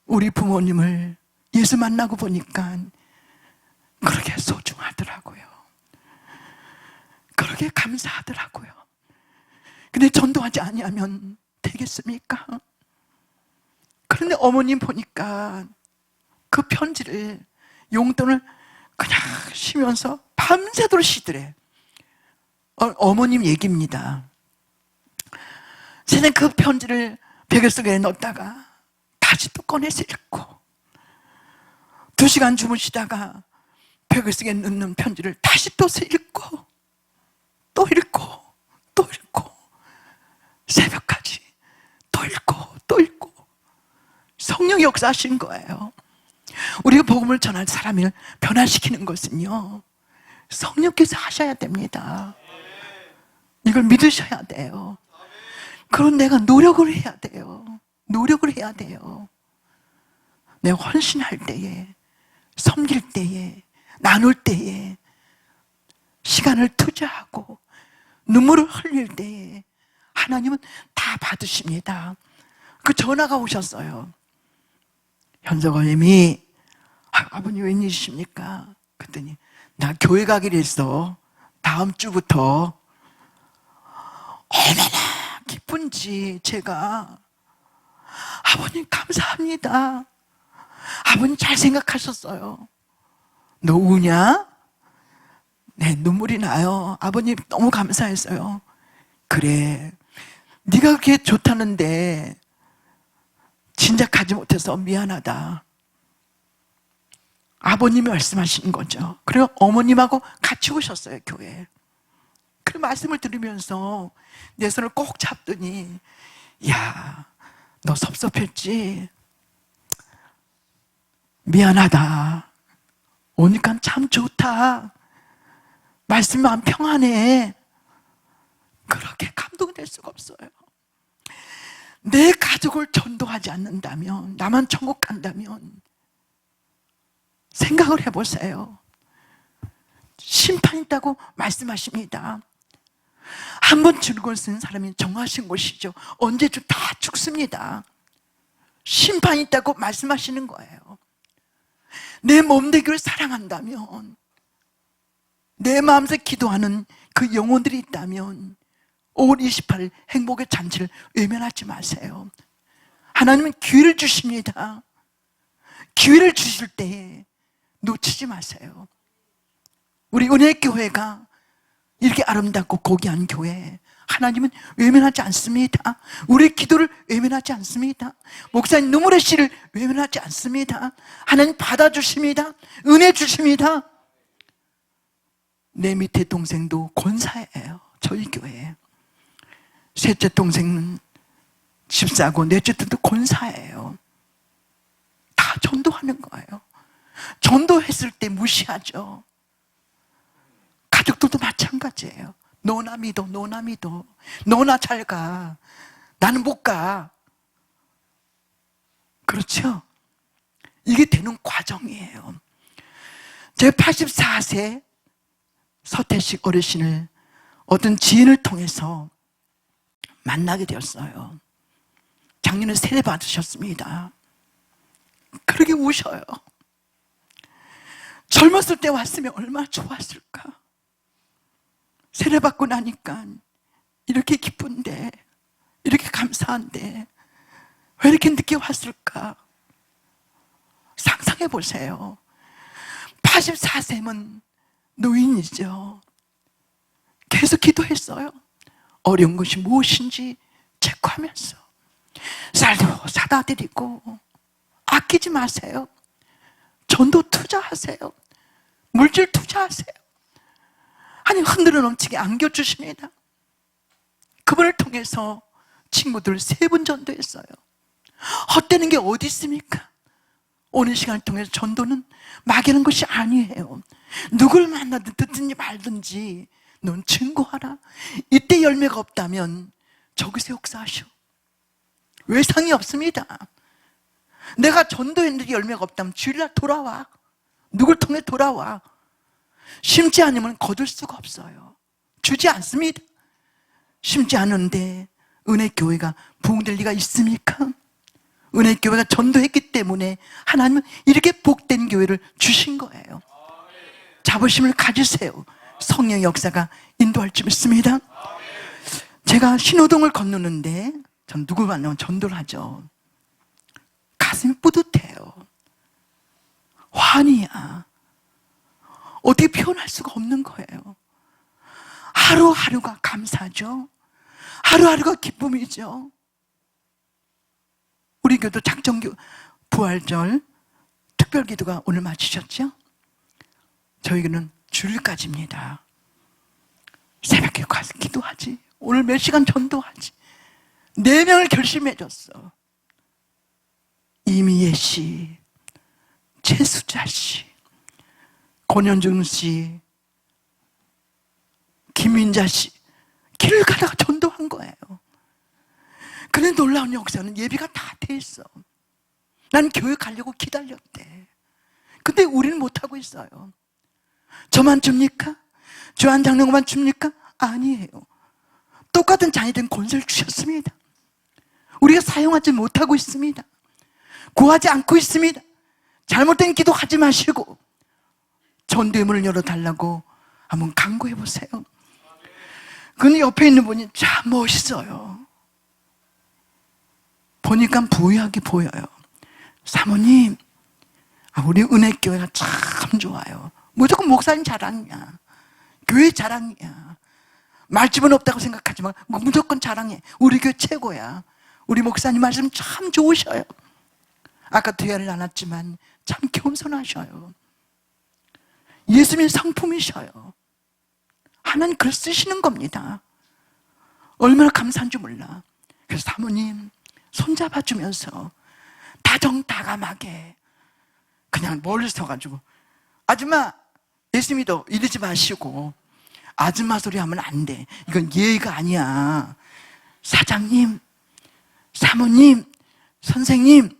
우리 부모님을 예수 만나고 보니까 그렇게 소중하더라고요. 그렇게 감사하더라고요. 근데 전도하지 아니하면 되겠습니까? 그런데 어머님 보니까 그 편지를, 용돈을 그냥 쉬면서 밤새도록 쉬더래. 어머님 얘기입니다. 세상 그 편지를 베개 속에 넣었다가 다시 또 꺼내서 읽고, 2시간 주무시다가 베개 속에 넣는 편지를 다시 또 읽고, 또 읽고, 또 읽고, 새벽까지 또 읽고, 또 읽고. 성령이 역사하신 거예요. 우리가 복음을 전할 사람을 변화시키는 것은요, 성령께서 하셔야 됩니다. 이걸 믿으셔야 돼요. 그럼 내가 노력을 해야 돼요. 노력을 해야 돼요. 내가 헌신할 때에, 섬길 때에, 나눌 때에, 시간을 투자하고 눈물을 흘릴 때에 하나님은 다 받으십니다. 그 전화가 오셨어요. 현석어님이, 아버님 웬일이십니까? 그랬더니 나 교회 가기로 했어. 다음 주부터. 얼마나 기쁜지 제가. 아버님 감사합니다. 아버님 잘 생각하셨어요. 너 우냐? 네, 눈물이 나요. 아버님 너무 감사했어요. 그래, 네가 그렇게 좋다는데 진작 가지 못해서 미안하다. 아버님이 말씀하시는 거죠. 그리고 어머님하고 같이 오셨어요, 교회에. 그 말씀을 들으면서 내 손을 꼭 잡더니, 야, 너 섭섭했지? 미안하다. 오니까 참 좋다. 말씀 마음 평안해. 그렇게 감동될 수가 없어요. 내 가족을 전도하지 않는다면, 나만 천국 간다면 생각을 해보세요. 심판이 있다고 말씀하십니다. 한 번 죽은 쓴 사람이 정하신 것이죠. 언제쯤 다 죽습니다. 심판이 있다고 말씀하시는 거예요. 내 몸되기를 사랑한다면, 내 마음에서 기도하는 그 영혼들이 있다면 5월 28일 행복의 잔치를 외면하지 마세요. 하나님은 기회를 주십니다. 기회를 주실 때 놓치지 마세요. 우리 은혜교회가 이렇게 아름답고 고귀한 교회, 하나님은 외면하지 않습니다. 우리의 기도를 외면하지 않습니다. 목사님 눈물의 씨를 외면하지 않습니다. 하나님 받아주십니다. 은혜 주십니다. 내 밑에 동생도 권사예요. 저희 교회. 셋째 동생은 집사고 넷째 도 권사예요. 다 전도하는 거예요. 전도했을 때 무시하죠. 가족들도 마찬가지예요. 너나 믿어, 너나 믿어. 너나 잘 가. 나는 못 가. 그렇죠? 이게 되는 과정이에요. 제 84세 서태식 어르신을 어떤 지인을 통해서 만나게 되었어요. 작년에 세례 받으셨습니다. 그러게 우셔요. 젊었을 때 왔으면 얼마나 좋았을까. 세례 받고 나니까 이렇게 기쁜데, 이렇게 감사한데 왜 이렇게 늦게 왔을까. 상상해 보세요. 84세면 노인이죠. 계속 기도했어요. 어려운 것이 무엇인지 체크하면서 쌀도 사다 드리고. 아끼지 마세요. 전도 투자하세요. 물질 투자하세요. 아니, 흔들어 넘치게 안겨주십니다. 그분을 통해서 친구들 3분 전도했어요. 헛되는 게 어디 있습니까? 오늘 시간을 통해서 전도는 막연한 것이 아니에요. 누굴 만나든 듣든지 말든지 넌 증거하라. 이때 열매가 없다면 저기서 역사하시오. 외상이 없습니다. 내가 전도했는데 열매가 없다면 주일날 돌아와. 누굴 통해 돌아와. 심지 않으면 거둘 수가 없어요. 주지 않습니다. 심지 않은데 은혜교회가 부흥될 리가 있습니까? 은혜교회가 전도했기 때문에 하나님은 이렇게 복된 교회를 주신 거예요. 자부심을 가지세요. 성령의 역사가 인도할 줄 믿습니다. 제가 신호등을 건너는데 전 누굴 만나면 전도를 하죠. 가슴이 뿌듯해요. 환희야. 어떻게 표현할 수가 없는 거예요. 하루하루가 감사죠. 하루하루가 기쁨이죠. 우리 교도 작정교 부활절 특별기도가 오늘 마치셨죠? 저희는 주일까지입니다. 새벽에 가서 기도하지. 오늘 몇 시간 전도하지. 4명을 결심해줬어. 이미애 씨, 최수자 씨, 권현중 씨, 김민자 씨, 길을 가다가 전도한 거예요. 그런데 놀라운 역사는 예비가 다 돼 있어. 난 교회 가려고 기다렸대. 근데 우리는 못하고 있어요. 저만 줍니까? 조한 장로만 줍니까? 아니에요. 똑같은 자녀된 권세를 주셨습니다. 우리가 사용하지 못하고 있습니다. 구하지 않고 있습니다. 잘못된 기도하지 마시고 전도의 문을 열어달라고 한번 간구해 보세요. 근데 옆에 있는 분이 참 멋있어요. 보니까 부유하게 보여요. 사모님, 우리 은혜교회가 참 좋아요. 무조건 목사님 자랑이야. 교회 자랑이야. 말집은 없다고 생각하지만 무조건 자랑해. 우리 교회 최고야. 우리 목사님 말씀 참 좋으셔요. 아까 대화를 나눴지만 참 겸손하셔요. 예수님 성품이셔요. 하나님 글 쓰시는 겁니다. 얼마나 감사한 줄 몰라. 그래서 사모님 손잡아주면서 다정다감하게 그냥 멀리 서가지고 아줌마 예수 믿어 이러지 마시고 아줌마 소리 하면 안 돼. 이건 예의가 아니야. 사장님, 사모님, 선생님,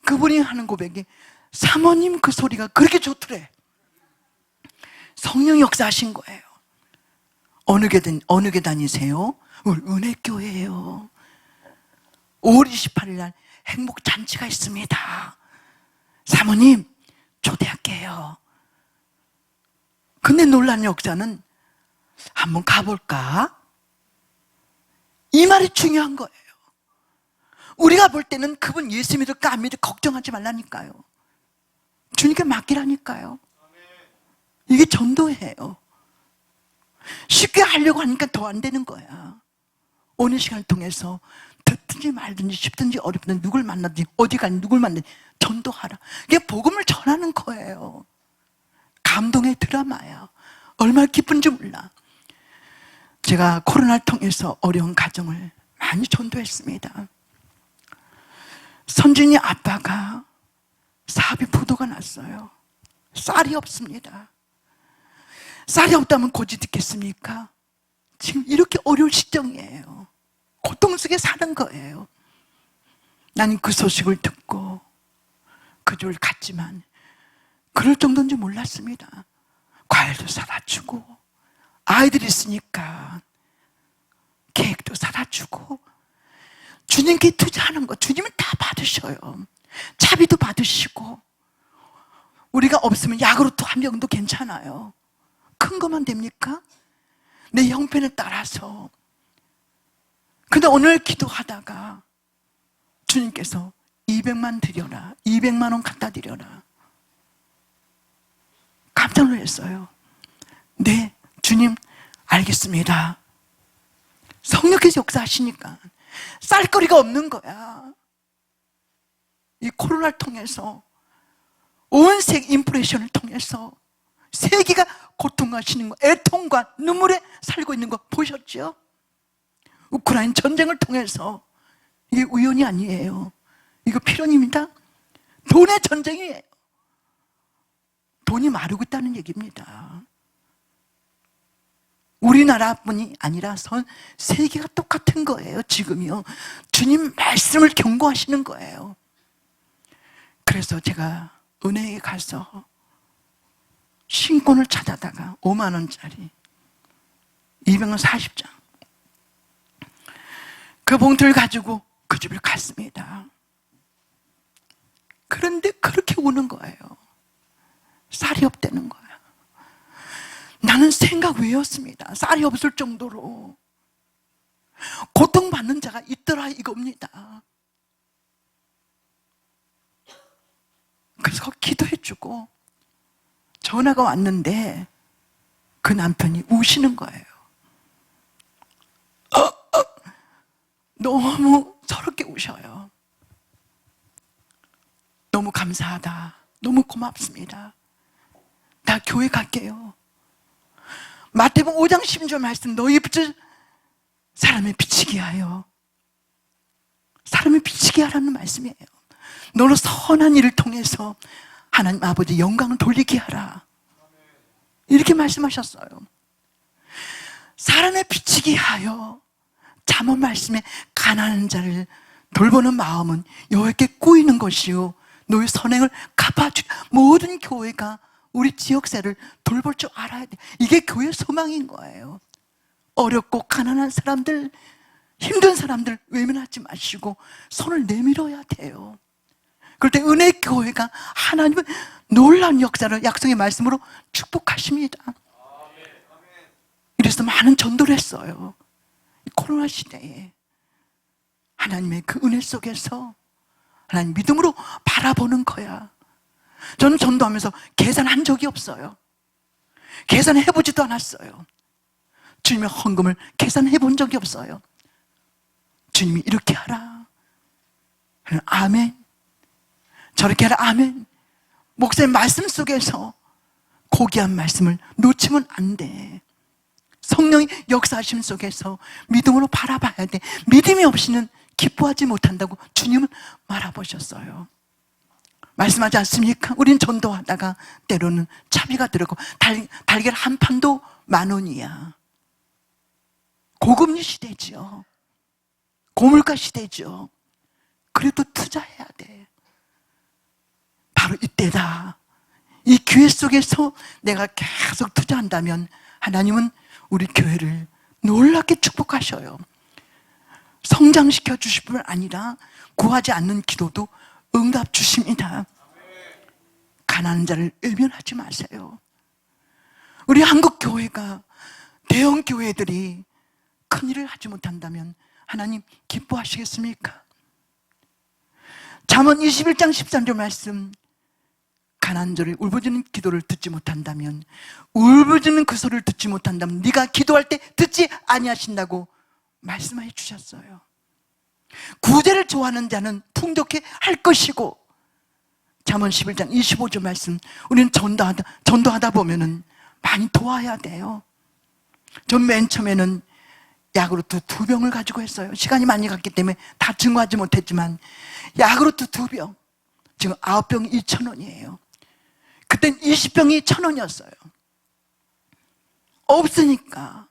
그분이 하는 고백이 사모님 그 소리가 그렇게 좋더래. 성령 역사하신 거예요. 어느 교 다니세요? 우리 은혜교회예요. 5월 28일 날 행복잔치가 있습니다. 사모님 초대할게요. 근데 놀란 역사는 한번 가볼까? 이 말이 중요한 거예요. 우리가 볼 때는 그분 예수 믿을까 안 믿을까 걱정하지 말라니까요. 주님께 맡기라니까요. 이게 전도예요. 쉽게 하려고 하니까 더 안 되는 거야. 오늘 시간을 통해서 듣든지 말든지 쉽든지 어렵든지 누굴 만나든지 어디 가든지 누굴 만나든지 전도하라. 이게 복음을 전하는 거예요. 감동의 드라마야. 얼마나 기쁜지 몰라. 제가 코로나를 통해서 어려운 가정을 많이 전도했습니다. 선진이 아빠가 사비 부도가 났어요. 쌀이 없습니다. 쌀이 없다면 고지 듣겠습니까? 지금 이렇게 어려운 시점이에요. 고통 속에 사는 거예요. 나는 그 소식을 듣고 그 집을 갔지만 그럴 정도인지 몰랐습니다. 과일도 사다 주고 아이들이 있으니까 케이크도 사다 주고 주님께 투자하는 거 주님은 다 받으셔요. 차비도 받으시고 우리가 없으면 약으로 또 한 병도 괜찮아요. 큰 것만 됩니까? 내 형편에 따라서. 근데 오늘 기도하다가 주님께서 200만 드려라. 200만 원 갖다 드려라. 깜짝 놀랐어요. 네, 주님 알겠습니다. 성령께서 역사하시니까 쌀거리가 없는 거야. 이 코로나를 통해서 온 세계 인플레이션을 통해서 세계가 고통하시는 거, 애통과 눈물에 살고 있는 거 보셨죠? 우크라이나 전쟁을 통해서 이게 우연이 아니에요. 이거 필연입니다. 돈의 전쟁이에요. 돈이 마르고 있다는 얘기입니다. 우리나라뿐이 아니라 세계가 똑같은 거예요. 지금요. 주님 말씀을 경고하시는 거예요. 그래서 제가 은행에 가서 신권을 찾아다가 5만 원짜리 240장 그 봉투를 가지고 그 집을 갔습니다. 그런데 그렇게 우는 거예요. 쌀이 없다는 거야. 나는 생각 외였습니다. 쌀이 없을 정도로 고통받는 자가 있더라 이겁니다. 그래서 기도해주고 전화가 왔는데 그 남편이 우시는 거예요. 너무 서럽게 우셔요. 너무 감사하다. 너무 고맙습니다. 나 교회 갈게요. 마태복음 5장 10절 말씀 너희 빛을 사람의 비치게 하여 사람의 비치게 하라는 말씀이에요. 너로 선한 일을 통해서 하나님 아버지 영광을 돌리게 하라. 이렇게 말씀하셨어요. 사람의 비치게 하여 잠언 말씀에 가난한 자를 돌보는 마음은 여호와께 꾸이는 것이요 너의 선행을 갚아주. 모든 교회가 우리 지역사를 돌볼 줄 알아야 돼. 이게 교회 소망인 거예요. 어렵고 가난한 사람들, 힘든 사람들 외면하지 마시고 손을 내밀어야 돼요. 그럴 때 은혜교회가 하나님의 놀라운 역사를 약속의 말씀으로 축복하십니다. 이래서 많은 전도를 했어요. 코로나 시대에 하나님의 그 은혜 속에서 하나님 믿음으로 바라보는 거야. 저는 전도하면서 계산한 적이 없어요. 계산해보지도 않았어요. 주님의 헌금을 계산해본 적이 없어요. 주님이 이렇게 하라. 아멘. 저렇게 하라. 아멘. 목사님 말씀 속에서 고귀한 말씀을 놓치면 안 돼. 성령이 역사하심 속에서 믿음으로 바라봐야 돼. 믿음이 없이는 기뻐하지 못한다고 주님은 말해보셨어요. 말씀하지 않습니까? 우린 전도하다가 때로는 차비가 들었고 달걀 한 판도 10,000원이야. 고금리 시대죠. 고물가 시대죠. 그래도 투자해야 돼. 바로 이때다. 이 기회 속에서 내가 계속 투자한다면 하나님은 우리 교회를 놀랍게 축복하셔요. 성장시켜 주실 뿐 아니라 구하지 않는 기도도 응답 주십니다. 가난한 자를 외면하지 마세요. 우리 한국 교회가 대형 교회들이 큰일을 하지 못한다면 하나님 기뻐하시겠습니까? 잠언 21장 13절 말씀, 가난한 자를 울부짖는 기도를 듣지 못한다면, 울부짖는 그 소리를 듣지 못한다면 네가 기도할 때 듣지 아니하신다고 말씀해 주셨어요. 구제를 좋아하는 자는 풍족해 할 것이고, 잠언 11장 25절 말씀, 우리는 전도하다 보면은 많이 도와야 돼요. 전 맨 처음에는 야구르트 2병을 가지고 했어요. 시간이 많이 갔기 때문에 다 증거하지 못했지만 야구르트 2병, 지금 9병이 2,000원이에요. 그땐 20병이 1,000원이었어요. 없으니까,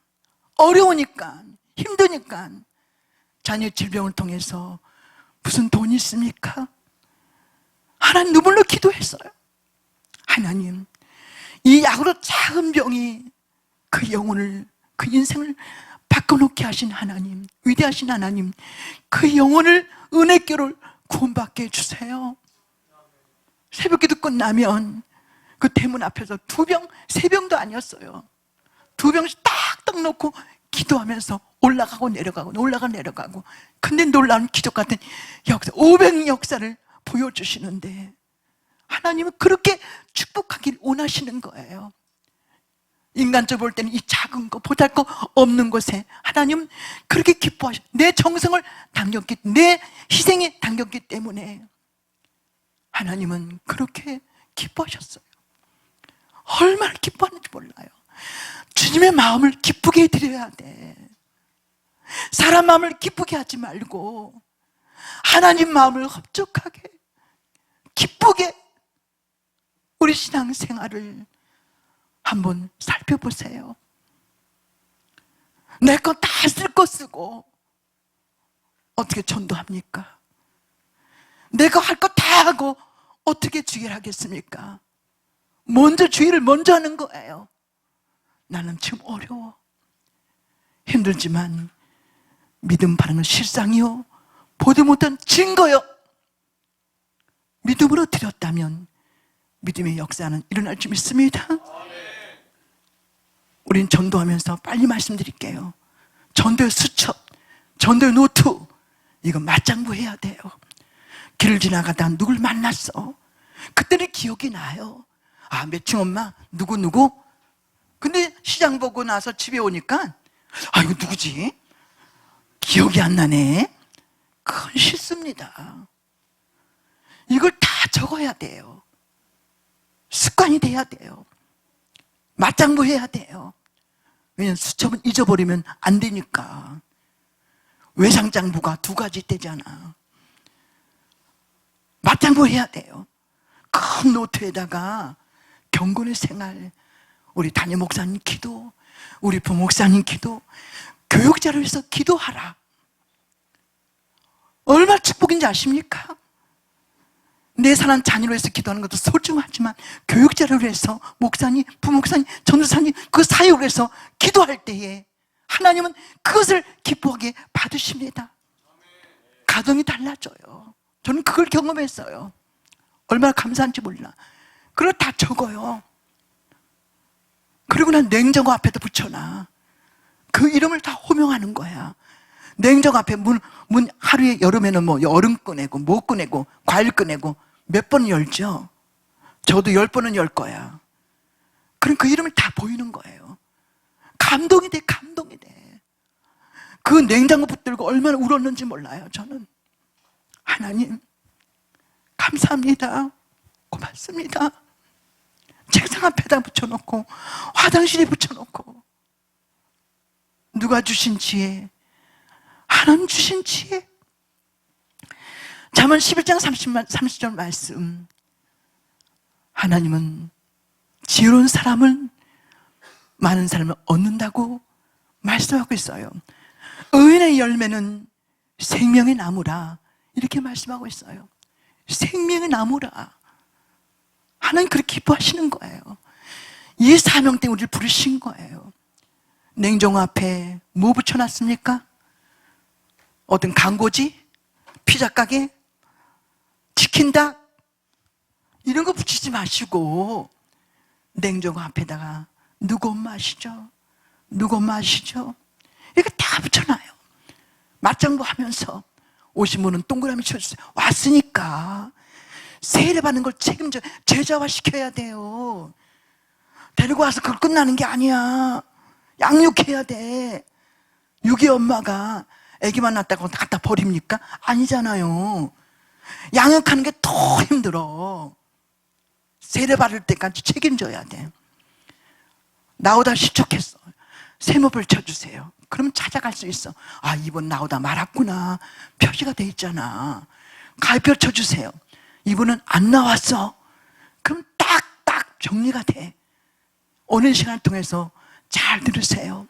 어려우니까, 힘드니까 자녀 질병을 통해서 무슨 돈이 있습니까? 하나님 눈물로 기도했어요. 하나님, 이 약으로 작은 병이 그 영혼을, 그 인생을 바꿔놓게 하신 하나님, 위대하신 하나님, 그 영혼을 은혜교를 구원받게 해주세요. 새벽기도 끝나면 그 대문 앞에서 2병, 3병도 아니었어요. 2병씩 딱딱 놓고 기도하면서 올라가고 내려가고 올라가고 내려가고. 근데 놀라운 기적 같은 역사, 500 역사를 보여주시는데 하나님은 그렇게 축복하길 원하시는 거예요. 인간적으로 볼 때는 이 작은 거, 보잘것 없는 것에 하나님은 그렇게 기뻐하셔. 내 정성을 당겼기, 내 희생이 당겼기 때문에 하나님은 그렇게 기뻐하셨어요. 얼마나 기뻐하는지 몰라요. 주님의 마음을 기쁘게 해드려야 돼. 사람 마음을 기쁘게 하지 말고 하나님 마음을 흡족하게, 기쁘게 우리 신앙생활을 한번 살펴보세요. 내 거 다 쓸 거 쓰고 어떻게 전도합니까? 내가 할 거 다 하고 어떻게 주의를 하겠습니까? 먼저 주의를 먼저 하는 거예요. 나는 지금 어려워, 힘들지만 믿음 바라는 실상이요, 보지 못한 증거요, 믿음으로 드렸다면 믿음의 역사는 일어날 줄 믿습니다. 우린 전도하면서 빨리 말씀드릴게요. 전도의 수첩, 전도의 노트, 이거 맞장구 해야 돼요. 길을 지나가다 누굴 만났어. 그때는 기억이 나요. 아, 매칭 엄마 누구. 근데 시장 보고 나서 집에 오니까 아, 이거 누구지? 기억이 안 나네. 그건 실수입니다. 이걸 다 적어야 돼요. 습관이 돼야 돼요. 맞장구 해야 돼요. 왜냐면 수첩은 잊어버리면 안 되니까. 외상장부가 2가지 되잖아. 맞장구 해야 돼요. 큰 노트에다가 경건의 생활, 우리 담임 목사님 기도, 우리 부목사님 기도, 교육자를 위해서 기도하라. 얼마나 축복인지 아십니까? 내 사랑 자녀를 위해서 기도하는 것도 소중하지만 교육자를 위해서, 목사님, 부목사님, 전도사님 그 사역을 위해서 기도할 때에 하나님은 그것을 기뻐하게 받으십니다. 가정이 달라져요. 저는 그걸 경험했어요. 얼마나 감사한지 몰라. 그걸 다 적어요. 그리고 난 냉장고 앞에다 붙여놔. 그 이름을 다 호명하는 거야. 냉장고 앞에 문 하루에, 여름에는 뭐 얼음 꺼내고 뭐 꺼내고 과일 꺼내고 몇 번 열죠. 저도 10번은 열 거야. 그럼 그 이름을 다 보이는 거예요. 감동이 돼. 그 냉장고 붙들고 얼마나 울었는지 몰라요. 저는 하나님 감사합니다, 고맙습니다. 책상 앞에다 붙여놓고, 화장실에 붙여놓고, 누가 주신 지혜? 하나님 주신 지혜. 잠언 11장 30절 말씀, 하나님은 지혜로운 사람은 많은 사람을 얻는다고 말씀하고 있어요. 의인의 열매는 생명의 나무라 이렇게 말씀하고 있어요. 생명의 나무라. 하나님 그렇게 기뻐하시는 거예요. 이 사명 때문에 우리를 부르신 거예요. 냉장고 앞에 뭐 붙여놨습니까? 어떤 광고지? 피자 가게? 치킨닭? 이런 거 붙이지 마시고 냉장고 앞에다가 누구 엄마 아시죠? 누구 엄마 아시죠? 이렇게 다 붙여놔요. 맞장구 하면서 오신 분은 동그라미 쳐주세요. 왔으니까 세례 받는 걸 책임져 제자화 시켜야 돼요. 데리고 와서 그걸 끝나는 게 아니야. 양육해야 돼. 유기 엄마가 아기만 낳았다고 갖다 버립니까? 아니잖아요. 양육하는 게 더 힘들어. 세례 받을 때까지 책임져야 돼. 나오다 시척했어. 세모를 쳐주세요. 그럼 찾아갈 수 있어. 아, 이분 나오다 말았구나. 표시가 돼 있잖아. 가위표 쳐주세요. 이분은 안 나왔어. 그럼 딱딱 정리가 돼. 오늘 시간을 통해서 잘 들으세요.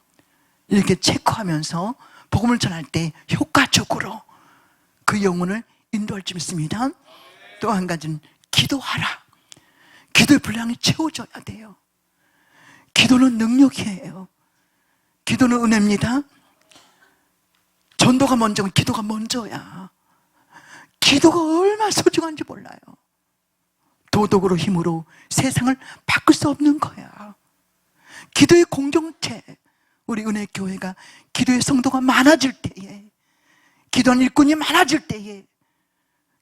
이렇게 체크하면서 복음을 전할 때 효과적으로 그 영혼을 인도할 줄 믿습니다. 또 한 가지는 기도하라. 기도의 분량이 채워져야 돼요. 기도는 능력이에요. 기도는 은혜입니다. 전도가 먼저고 기도가 먼저야. 기도가 얼마나 소중한지 몰라요. 도덕으로 힘으로 세상을 바꿀 수 없는 거야. 기도의 공동체, 우리 은혜교회가 기도의 성도가 많아질 때에, 기도하는 일꾼이 많아질 때에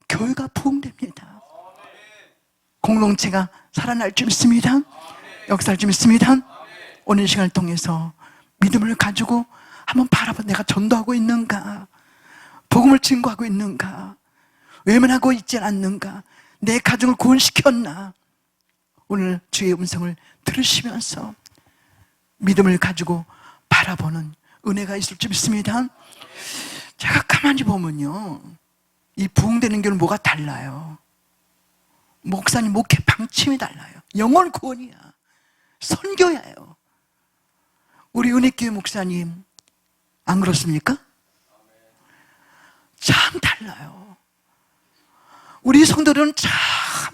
교회가 부흥됩니다. 공동체가 살아날 줄 믿습니다. 역사할 줄 믿습니다. 오늘 시간을 통해서 믿음을 가지고 한번 바라봐. 내가 전도하고 있는가? 복음을 증거하고 있는가? 외면하고 있지 않는가? 내 가정을 구원시켰나? 오늘 주의 음성을 들으시면서 믿음을 가지고 바라보는 은혜가 있을 줄 믿습니다. 제가 가만히 보면요, 이 부흥되는 교회는 뭐가 달라요? 목사님 목회 방침이 달라요. 영혼 구원이야. 선교야요. 우리 은혜교회 목사님 안 그렇습니까? 참 달라요. 우리 성도들은 참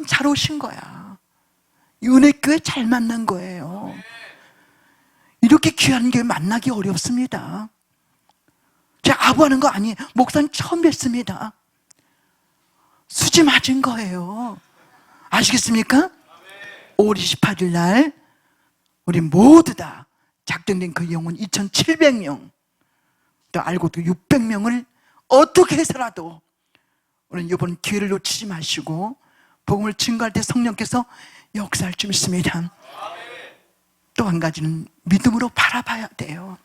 잘 오신 거야. 이 은혜교회 잘 만난 거예요. 이렇게 귀한 교회 만나기 어렵습니다. 제가 아부하는 거 아니에요. 목사님 처음 뵀습니다. 수지 맞은 거예요. 아시겠습니까? 5월 28일 날 우리 모두 다 작정된 그 영혼 2,700명, 또 알고도 600명을 어떻게 해서라도 우리는 이번 기회를 놓치지 마시고 복음을 증거할 때 성령께서 역사할 줄 믿습니다. 또 한 가지는 믿음으로 바라봐야 돼요.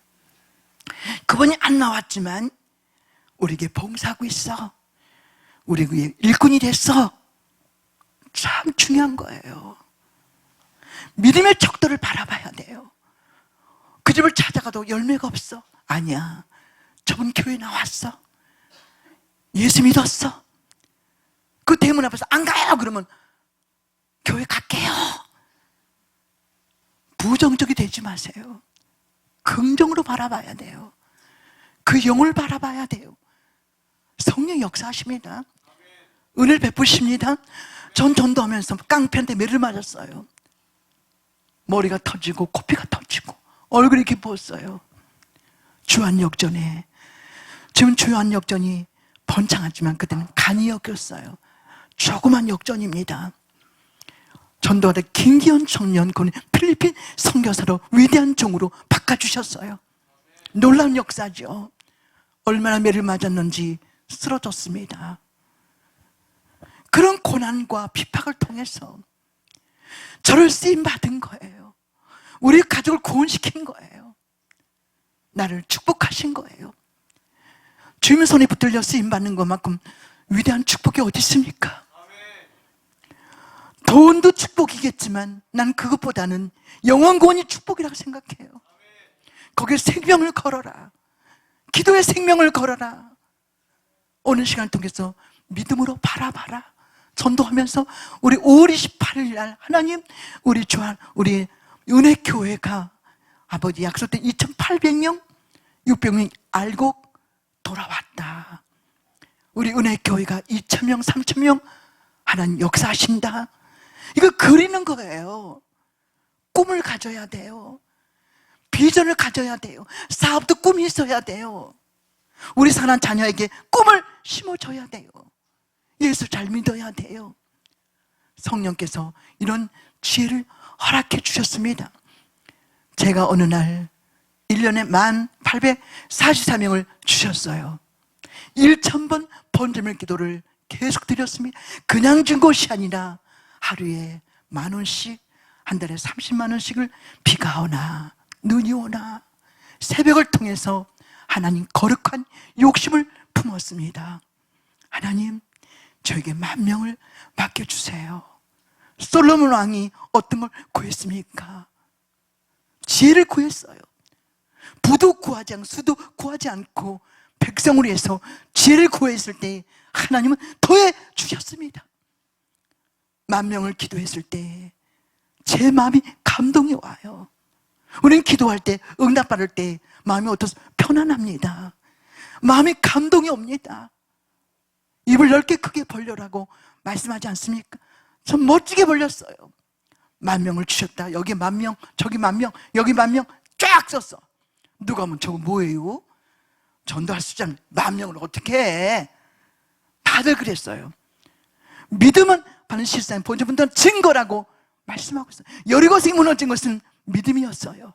그분이 안 나왔지만 우리에게 봉사하고 있어. 우리 일꾼이 됐어. 참 중요한 거예요. 믿음의 척도를 바라봐야 돼요. 그 집을 찾아가도 열매가 없어. 아니야. 저분 교회 나왔어. 예수 믿었어. 그 대문 앞에서 안 가요. 그러면 교회 갈게요. 부정적이 되지 마세요. 긍정으로 바라봐야 돼요. 그 영을 바라봐야 돼요. 성령 역사하십니다. 은혜를 베푸십니다. 전 전도하면서 깡패한테 매를 맞았어요. 머리가 터지고 코피가 터지고 얼굴이 기뻤어요. 주안역전에, 지금 주안역전이 번창하지만 그때는 간이역이었어요. 조그만 역전입니다. 전도하다 김기현 청년 군 필리핀 선교사로 위대한 종으로 바꿔주셨어요. 놀라운 역사죠. 얼마나 매를 맞았는지 쓰러졌습니다. 그런 고난과 핍박을 통해서 저를 쓰임받은 거예요. 우리 가족을 구원시킨 거예요. 나를 축복하신 거예요. 주님 손에 붙들려 쓰임받는 것만큼 위대한 축복이 어디 있습니까? 돈도 축복이겠지만 난 그것보다는 영원 구원이 축복이라고 생각해요. 거기에 생명을 걸어라. 기도의 생명을 걸어라. 오늘 시간을 통해서 믿음으로 바라봐라. 전도하면서 우리 5월 28일 날 하나님, 우리 은혜교회가 아버지 약속된 2,800명, 600명 알고 돌아왔다. 우리 은혜교회가 2,000명, 3,000명 하나님 역사하신다. 이거 그리는 거예요. 꿈을 가져야 돼요. 비전을 가져야 돼요. 사업도 꿈이 있어야 돼요. 우리 사랑하는 자녀에게 꿈을 심어줘야 돼요. 예수 잘 믿어야 돼요. 성령께서 이런 지혜를 허락해 주셨습니다. 제가 어느 날 1년에 1,844명을 주셨어요. 1,000번 번제물 기도를 계속 드렸습니다. 그냥 준 것이 아니라 하루에 10,000원씩, 한 달에 30만 원씩을 비가 오나 눈이 오나 새벽을 통해서 하나님 거룩한 욕심을 품었습니다. 하나님, 저에게 10,000명을 맡겨주세요. 솔로몬 왕이 어떤 걸 구했습니까? 지혜를 구했어요. 부도 구하지 않고 수도 구하지 않고 백성을 위해서 지혜를 구했을 때 하나님은 더해 주셨습니다. 10,000명을 기도했을 때 제 마음이 감동이 와요. 우리는 기도할 때, 응답받을 때 마음이 어떠서 편안합니다. 마음이 감동이 옵니다. 입을 넓게 크게 벌려라고 말씀하지 않습니까? 전 멋지게 벌렸어요. 10,000명을 주셨다. 여기 10,000명, 저기 10,000명, 여기 10,000명 쫙 썼어. 누가 하면 저거 뭐예요? 전도할 수 있잖아. 10,000명을 어떻게 해? 다들 그랬어요. 믿음은 바른 실상, 본전분들은 증거라고 말씀하고 있어요. 여리고성이 무너진 것은 믿음이었어요.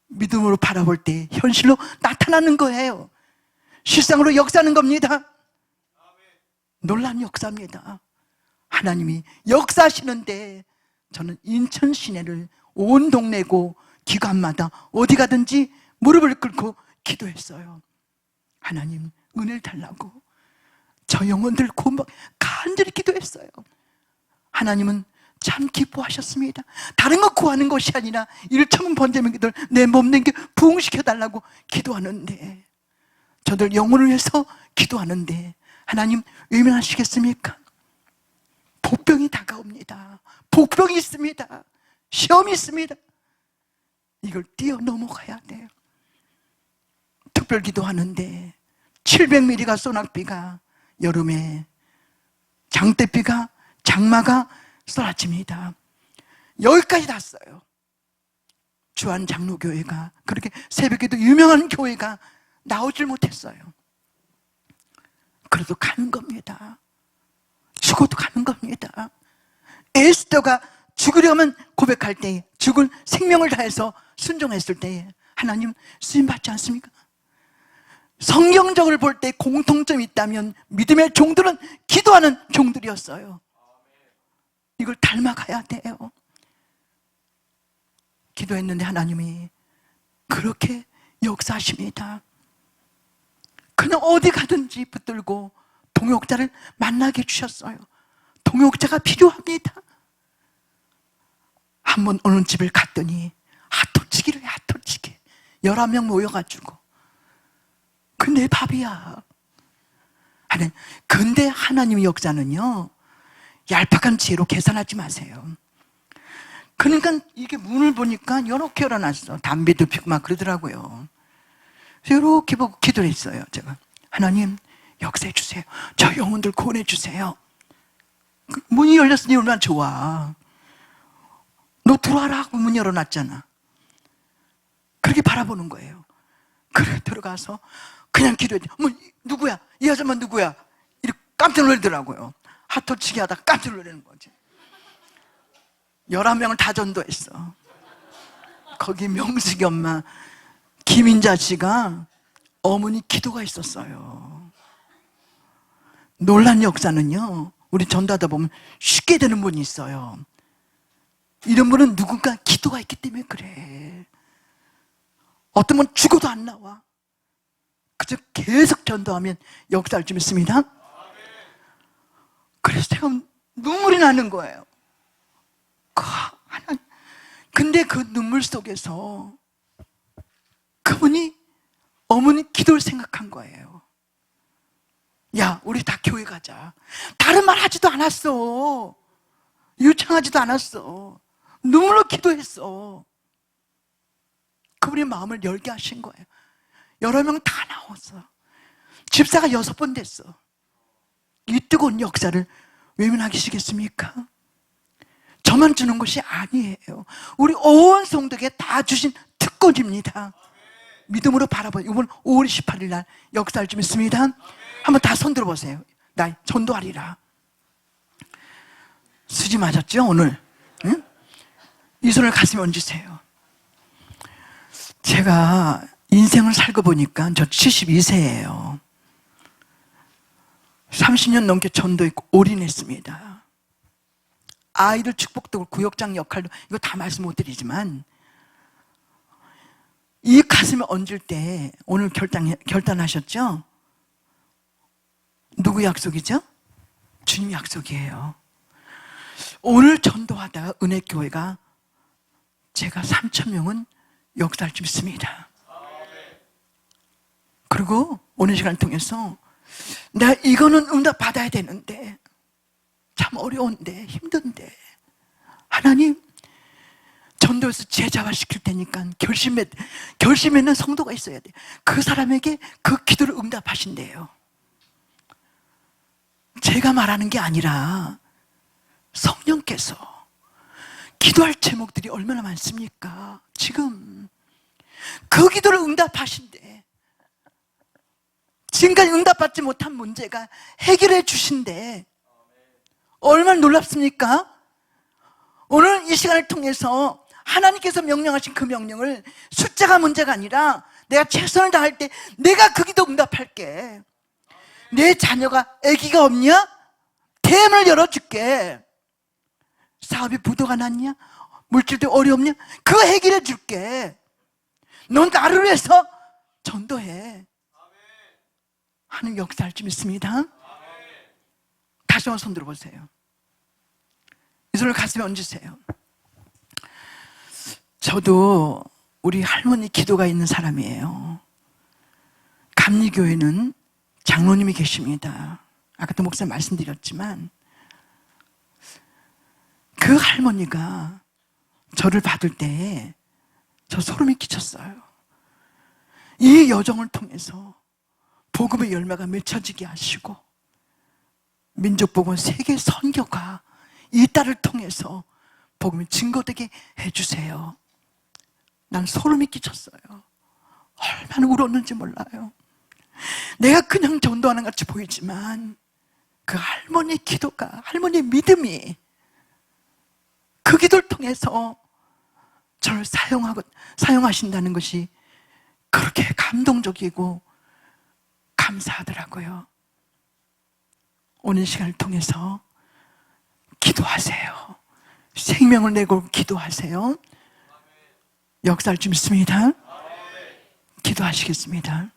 믿음으로 바라볼 때 현실로 나타나는 거예요. 실상으로 역사하는 겁니다. 놀라운 역사입니다. 하나님이 역사하시는데 저는 인천 시내를 온 동네고 기관마다 어디 가든지 무릎을 꿇고 기도했어요. 하나님 은혜를 달라고 저 영혼들 구원받 간절히 기도했어요. 하나님은 참 기뻐하셨습니다. 다른 거 구하는 것이 아니라 1,000번 번제물 기도를 내 몸 내게 부흥시켜달라고 기도하는데, 저들 영혼을 위해서 기도하는데 하나님 외면하시겠습니까? 복병이 다가옵니다. 복병이 있습니다. 시험이 있습니다. 이걸 뛰어넘어가야 돼요. 특별 기도하는데 700mm가 소낙비가 여름에 장대비가 장마가 쏟아집니다. 여기까지 났어요. 주한 장로교회가 그렇게 새벽에도 유명한 교회가 나오질 못했어요. 그래도 가는 겁니다. 죽어도 가는 겁니다. 에스더가 죽으려면 고백할 때, 죽을 생명을 다해서 순종했을 때 하나님 쓰임 받지 않습니까? 성경적으로 볼 때 공통점이 있다면 믿음의 종들은 기도하는 종들이었어요. 이걸 닮아가야 돼요. 기도했는데 하나님이 그렇게 역사하십니다. 그냥 어디 가든지 붙들고 동역자를 만나게 해주셨어요. 동역자가 필요합니다. 한번 어느 집을 갔더니 핫도치기를 해, 핫도치기 11명 모여가지고 그 내 밥이야. 근데 하나님의 역사는요, 얄팍한 지혜로 계산하지 마세요. 그러니까 이게 문을 보니까 이렇게 열어놨어. 담배도 피고 막 그러더라고요. 이렇게 보고 기도를 했어요. 제가 하나님 역사해 주세요. 저 영혼들 구원해 주세요. 문이 열렸으니 얼마나 좋아. 너 들어와라 하고 문 열어놨잖아. 그렇게 바라보는 거예요. 그래 들어가서 그냥 기도해. 뭐 누구야? 이 아줌마 누구야? 이렇게 깜짝 놀라더라고요. 핫도치기 하다가 깜짝 놀라는 거지. 11명을 다 전도했어. 거기 명숙이 엄마 김인자 씨가 어머니 기도가 있었어요. 놀란 역사는요, 우리 전도하다 보면 쉽게 되는 분이 있어요. 이런 분은 누군가 기도가 있기 때문에 그래. 어떤 분 죽어도 안 나와. 그저 계속 전도하면 역사를 좀 있습니다. 그래서 제가 눈물이 나는 거예요. 근데 그 눈물 속에서 그분이 어머니 기도를 생각한 거예요. 야, 우리 다 교회 가자. 다른 말 하지도 않았어. 유창하지도 않았어. 눈물로 기도했어. 그분이 마음을 열게 하신 거예요. 여러 명 다 나왔어. 집사가 6번 됐어. 이 뜨거운 역사를 외면하시겠습니까? 저만 주는 것이 아니에요. 우리 온 성도에게 다 주신 특권입니다. 믿음으로 바라봐요. 이번 5월 28일 날 역사를 좀 있습니다. 한번 다 손 들어보세요. 나 전도하리라. 수지 맞았죠 오늘? 응? 이 손을 가슴에 얹으세요. 제가 인생을 살고 보니까 저 72세예요 30년 넘게 전도에 올인했습니다. 아이들 축복도 구역장 역할도 이거 다 말씀 못 드리지만 이 가슴에 얹을 때 오늘 결단하셨죠? 누구 약속이죠? 주님 약속이에요. 오늘 전도하다가 은혜교회가 제가 3,000명은 역사를 좀 있습니다. 그리고 오늘 시간을 통해서 내가 이거는 응답 받아야 되는데 참 어려운데 힘든데 하나님 전도에서 제자화 시킬 테니까 결심에는 성도가 있어야 돼. 그 사람에게 그 기도를 응답하신대요. 제가 말하는 게 아니라 성령께서 기도할 제목들이 얼마나 많습니까? 지금 그 기도를 응답하신대. 지금까지 응답받지 못한 문제가 해결해 주신대. 얼마나 놀랍습니까? 오늘 이 시간을 통해서 하나님께서 명령하신 그 명령을 숫자가 문제가 아니라 내가 최선을 다할 때 내가 그 기도 응답할게. 내 자녀가 아기가 없냐? 대문을 열어줄게. 사업이 부도가 났냐? 물질도 어렵냐? 그거 해결해 줄게. 넌 나를 위해서 전도해 하는 역사를 좀 있습니다. 다시 한번 손 들어보세요. 이 손을 가슴에 얹으세요. 저도 우리 할머니 기도가 있는 사람이에요. 감리교회는 장로님이 계십니다. 아까도 목사님 말씀드렸지만 그 할머니가 저를 받을 때 저 소름이 끼쳤어요. 이 여정을 통해서 복음의 열매가 맺혀지게 하시고 민족복음 세계 선교가 이 딸을 통해서 복음이 증거되게 해주세요. 난 소름이 끼쳤어요. 얼마나 울었는지 몰라요. 내가 그냥 전도하는 것 같이 보이지만 그 할머니의 기도가, 할머니의 믿음이 그 기도를 통해서 저를 사용하신다는 것이 그렇게 감동적이고 감사하더라고요. 오늘 시간을 통해서 기도하세요. 생명을 내고 기도하세요. 역사를 좀 있습니다. 기도하시겠습니다.